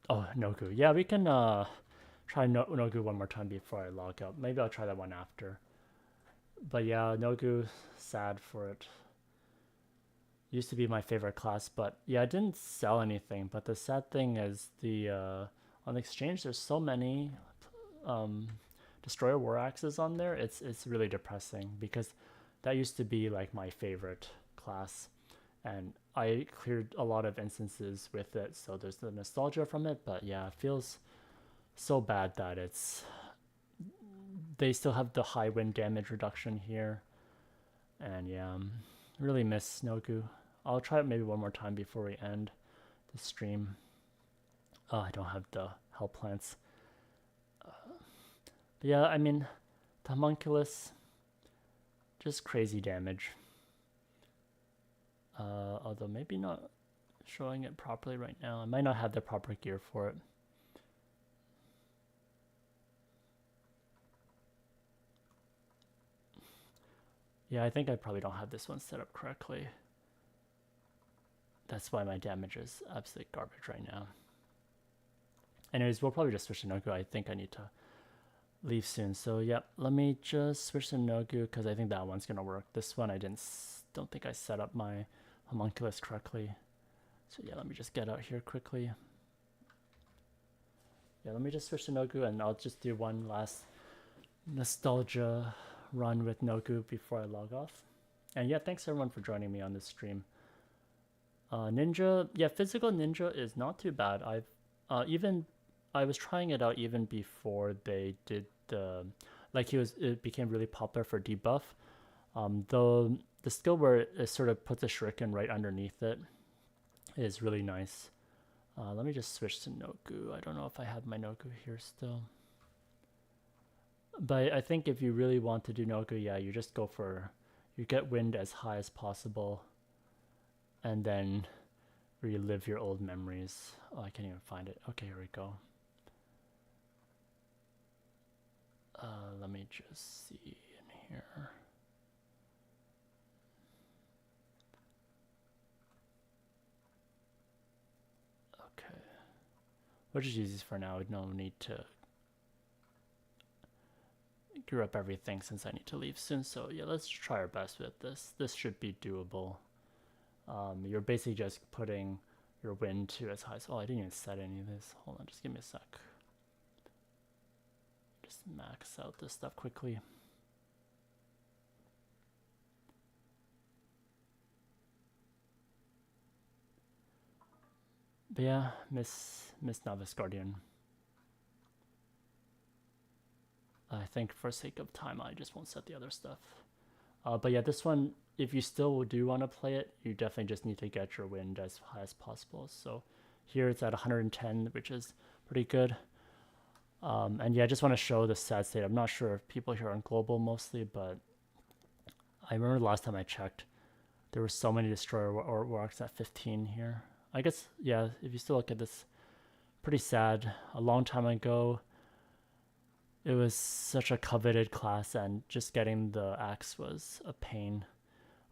S1: Oh, Nogu. Yeah, we can try Nogu one more time before I log out. Maybe I'll try that one after. But yeah, Nogu, sad for it. Used to be my favorite class, but yeah, I didn't sell anything. But the sad thing is on the exchange, there's so many Destroyer War Axes on there. It's really depressing because that used to be like my favorite class, and I cleared a lot of instances with it, so there's the nostalgia from it. But yeah, it feels so bad that they still have the high wind damage reduction here, and yeah, really miss Nogu. I'll try it maybe one more time before we end the stream. Oh, I don't have the hell plants. But yeah, I mean, the homunculus, just crazy damage. Although maybe not showing it properly right now. I might not have the proper gear for it. Yeah, I think I probably don't have this one set up correctly. That's why my damage is absolute garbage right now. Anyways, we'll probably just switch to Nogu. I think I need to leave soon. So yeah, let me just switch to Nogu because I think that one's gonna work. This one I don't think I set up my homunculus correctly. So yeah, let me just get out here quickly. Yeah, let me just switch to Nogu and I'll just do one last nostalgia run with Nogu before I log off. And yeah, thanks everyone for joining me on this stream. Ninja, yeah, physical ninja is not too bad. I was trying it out even before they did it became really popular for debuff. The skill where it sort of puts a shuriken right underneath it is really nice. Let me just switch to Nogu. I don't know if I have my Nogu here still. But I think if you really want to do Nogu, yeah, you just you get wind as high as possible and then relive your old memories. Oh, I can't even find it. Okay, here we go. Let me just see in here. Okay. We'll just use these for now. No need to gear up everything since I need to leave soon. So yeah, let's try our best with this. This should be doable. You're basically just putting your wind to as high as... Oh, I didn't even set any of this. Hold on, just give me a sec. Just max out this stuff quickly. But yeah, Miss Novice Guardian. I think for sake of time, I just won't set the other stuff. But yeah, this one, if you still do want to play it, you definitely just need to get your wind as high as possible. So here it's at 110, which is pretty good. And yeah, I just want to show the sad state. I'm not sure if people here are on global mostly, but I remember the last time I checked, there were so many Destroyer Warlocks at 15 here. I guess, yeah, if you still look at this, pretty sad. A long time ago, it was such a coveted class, and just getting the axe was a pain.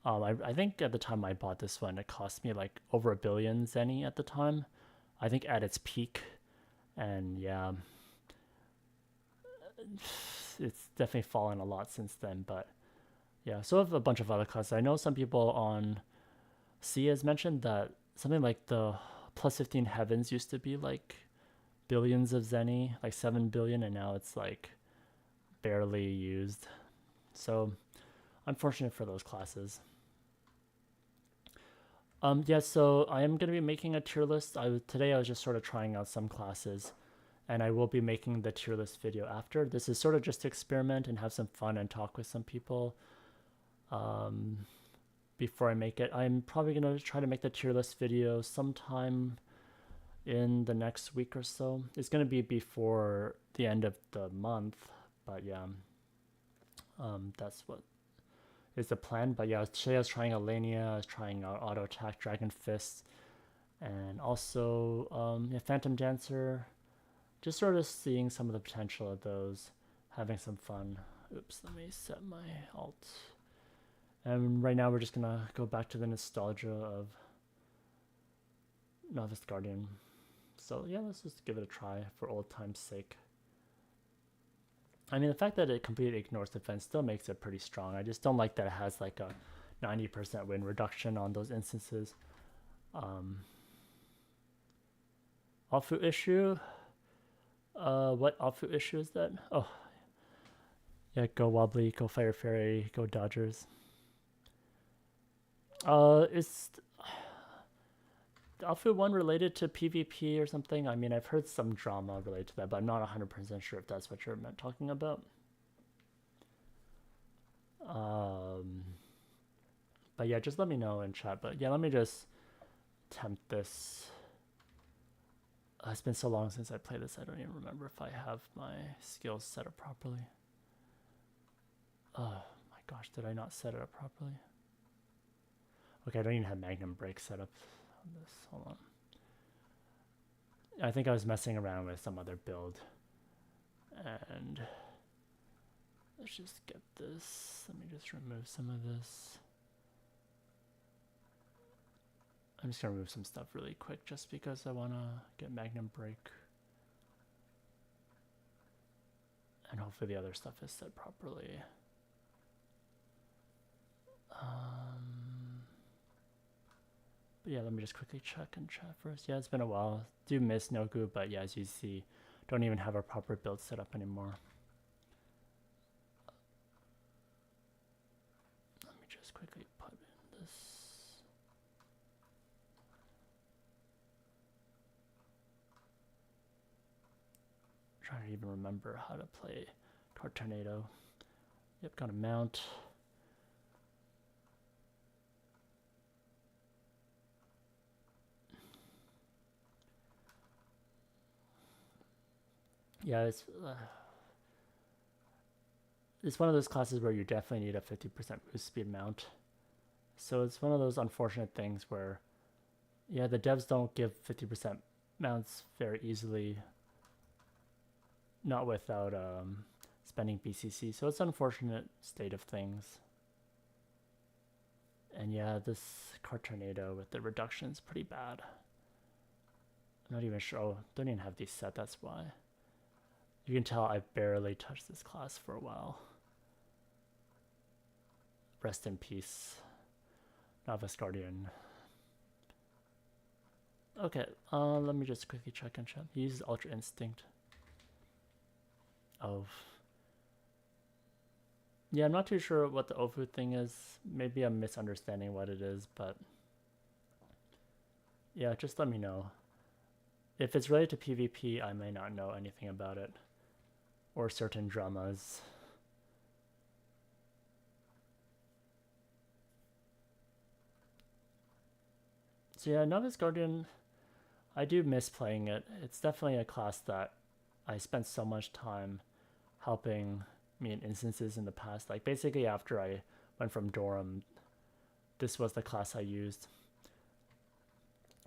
S1: I think at the time I bought this one, it cost me like over 1 billion zenny at the time. I think at its peak. And yeah, it's definitely fallen a lot since then. But yeah, so have a bunch of other classes. I know some people on C has mentioned that something like the plus 15 heavens used to be like billions of zenny, like 7 billion, and now it's like barely used. So unfortunate for those classes. Yeah, so I am going to be making a tier list. Today I was just sort of trying out some classes, and I will be making the tier list video after. This is sort of just to experiment and have some fun and talk with some people. before I make it. I'm probably gonna try to make the tier list video sometime in the next week or so. It's gonna be before the end of the month, but yeah, that's what is the plan. But yeah, today I was trying Ellinia, I was trying Auto Attack, Dragon Fist, and also yeah, Phantom Dancer. Just sort of seeing some of the potential of those, having some fun. Oops, let me set my alt. And right now we're just gonna go back to the nostalgia of Novice Guardian. So yeah, let's just give it a try for old time's sake. I mean, the fact that it completely ignores defense still makes it pretty strong. I just don't like that it has like a 90% win reduction on those instances. Alfu issue? What Alfu issue is that? Oh, yeah, go Wobbly, go Fire Fairy, go Dodgers. Is the Alpha one related to PvP or something? I mean, I've heard some drama related to that, but I'm not 100% sure if that's what you're talking about. But yeah, just let me know in chat. But yeah, let me just attempt this. It's been so long since I played this, I don't even remember if I have my skills set up properly. Oh my gosh, did I not set it up properly? Okay, I don't even have Magnum Break set up on this. Hold on. I think I was messing around with some other build. And let's just get this. Let me just remove some of this. I'm just gonna remove some stuff really quick just because I wanna get Magnum Break. And hopefully the other stuff is set properly. But yeah, let me just quickly check and chat first. Yeah, it's been a while. Do miss Nogu, but yeah, as you see, don't even have a proper build set up anymore. Let me just quickly put in this. I'm trying to even remember how to play Card Tornado. Yep, got a mount. Yeah, it's one of those classes where you definitely need a 50% boost speed mount. So it's one of those unfortunate things where, yeah, the devs don't give 50% mounts very easily, not without spending BCC. So it's an unfortunate state of things. And yeah, this Card Tornado with the reduction is pretty bad. I'm not even sure. Oh, don't even have these set, that's why. You can tell I barely touched this class for a while. Rest in peace, Novice Guardian. Okay, let me just quickly check and check. He uses Ultra Instinct. Oh. Yeah, I'm not too sure what the Ofu thing is. Maybe I'm misunderstanding what it is, but yeah, just let me know. If it's related to PvP, I may not know anything about it. Or certain dramas. So yeah, Novice Guardian, I do miss playing it. It's definitely a class that I spent so much time helping me in instances in the past. Like basically after I went from Dorm, this was the class I used.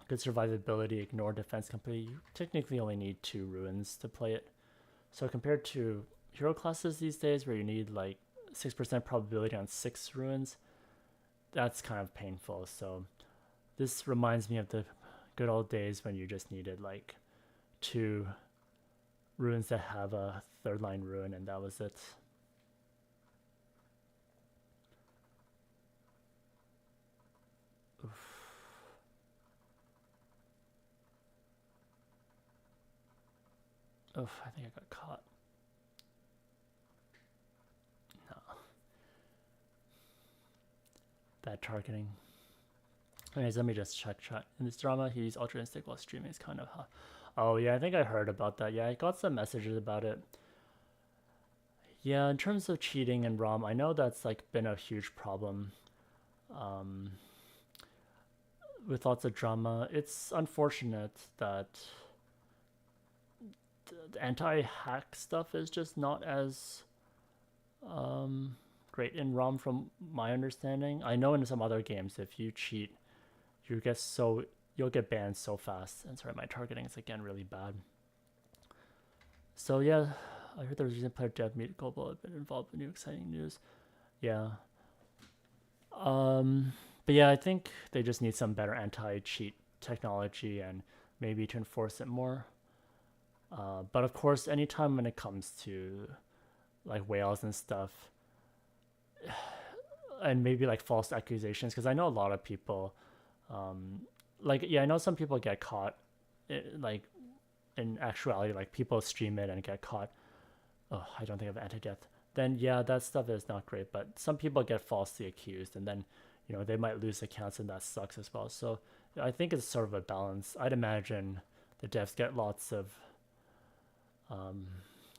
S1: Good survivability, ignore defense completely. You technically only need 2 ruins to play it. So compared to hero classes these days where you need like 6% probability on 6 ruins, that's kind of painful. So this reminds me of the good old days when you just needed like 2 ruins that have a 3rd line ruin, and that was it. Oof. Oof, I think I got caught. No. Bad targeting. Anyways, let me just check chat. In this drama, he used Ultra Instinct while streaming. It's kind of... Oh, yeah, I think I heard about that. Yeah, I got some messages about it. Yeah, in terms of cheating in ROM, I know that's like been a huge problem. with lots of drama. It's unfortunate that the anti-hack stuff is just not as great in ROM from my understanding. I know in some other games, if you cheat, you'll get banned so fast. And sorry, my targeting is again really bad. So yeah, I heard there was a recent player dev meet global have been involved in new exciting news. Yeah. But yeah, I think they just need some better anti-cheat technology and maybe to enforce it more. But of course, anytime when it comes to like whales and stuff, and maybe like false accusations, because I know a lot of people, I know some people get caught, like in actuality, like people stream it and get caught. Oh, I don't think of anti-death. Then yeah, that stuff is not great. But some people get falsely accused, and then they might lose accounts, and that sucks as well. So I think it's sort of a balance. I'd imagine the devs get lots of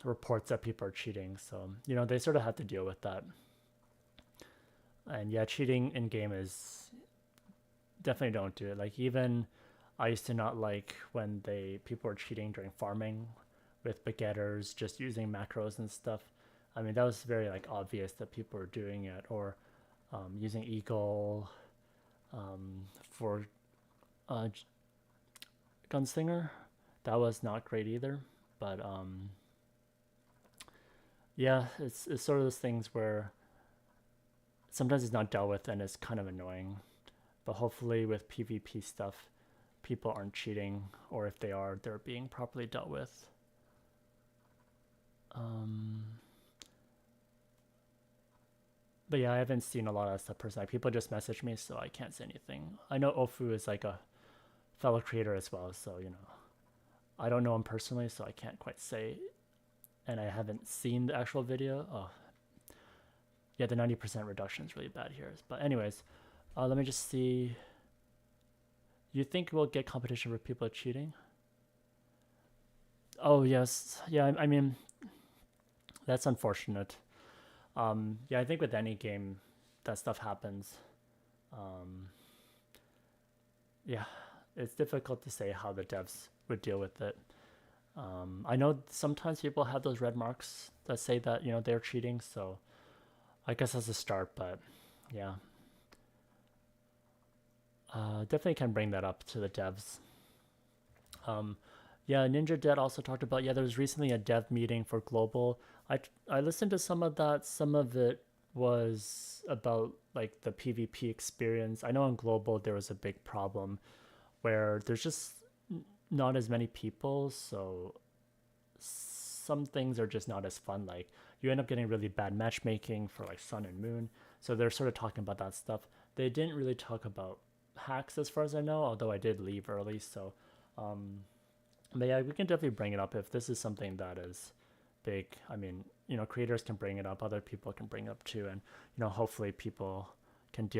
S1: reports that people are cheating, so they sort of have to deal with that. And yeah, cheating in game is definitely don't do it. Like even I used to not like when people were cheating during farming with baguetters, just using macros and stuff. I mean, that was very like obvious that people were doing it, or using eagle for gunslinger. That was not great either. But yeah, it's sort of those things where sometimes it's not dealt with and it's kind of annoying. But hopefully with PvP stuff, people aren't cheating, or if they are, they're being properly dealt with. But yeah, I haven't seen a lot of stuff personally. People just message me, so I can't say anything. I know Ofu is like a fellow creator as well, so I don't know him personally, so I can't quite say. And I haven't seen the actual video. Oh, yeah, the 90% reduction is really bad here. But anyways, let me just see. You think we'll get competition for people cheating? Oh yes, yeah. I mean, that's unfortunate. Yeah, I think with any game, that stuff happens. Yeah, it's difficult to say how the devs would deal with it. I know sometimes people have those red marks that say that they're cheating, so I guess that's a start. But yeah, definitely can bring that up to the devs. Yeah, Ninja Dead also talked about, there was recently a dev meeting for global. I listened to some of that. Some of it was about like the PvP experience. I know in global there was a big problem where there's just not as many people, so some things are just not as fun. Like you end up getting really bad matchmaking for like Sun and Moon. So they're sort of talking about that stuff. They didn't really talk about hacks as far as I know, although I did leave early. So but yeah, we can definitely bring it up if this is something that is big. I mean, creators can bring it up, other people can bring it up too, and hopefully people can deal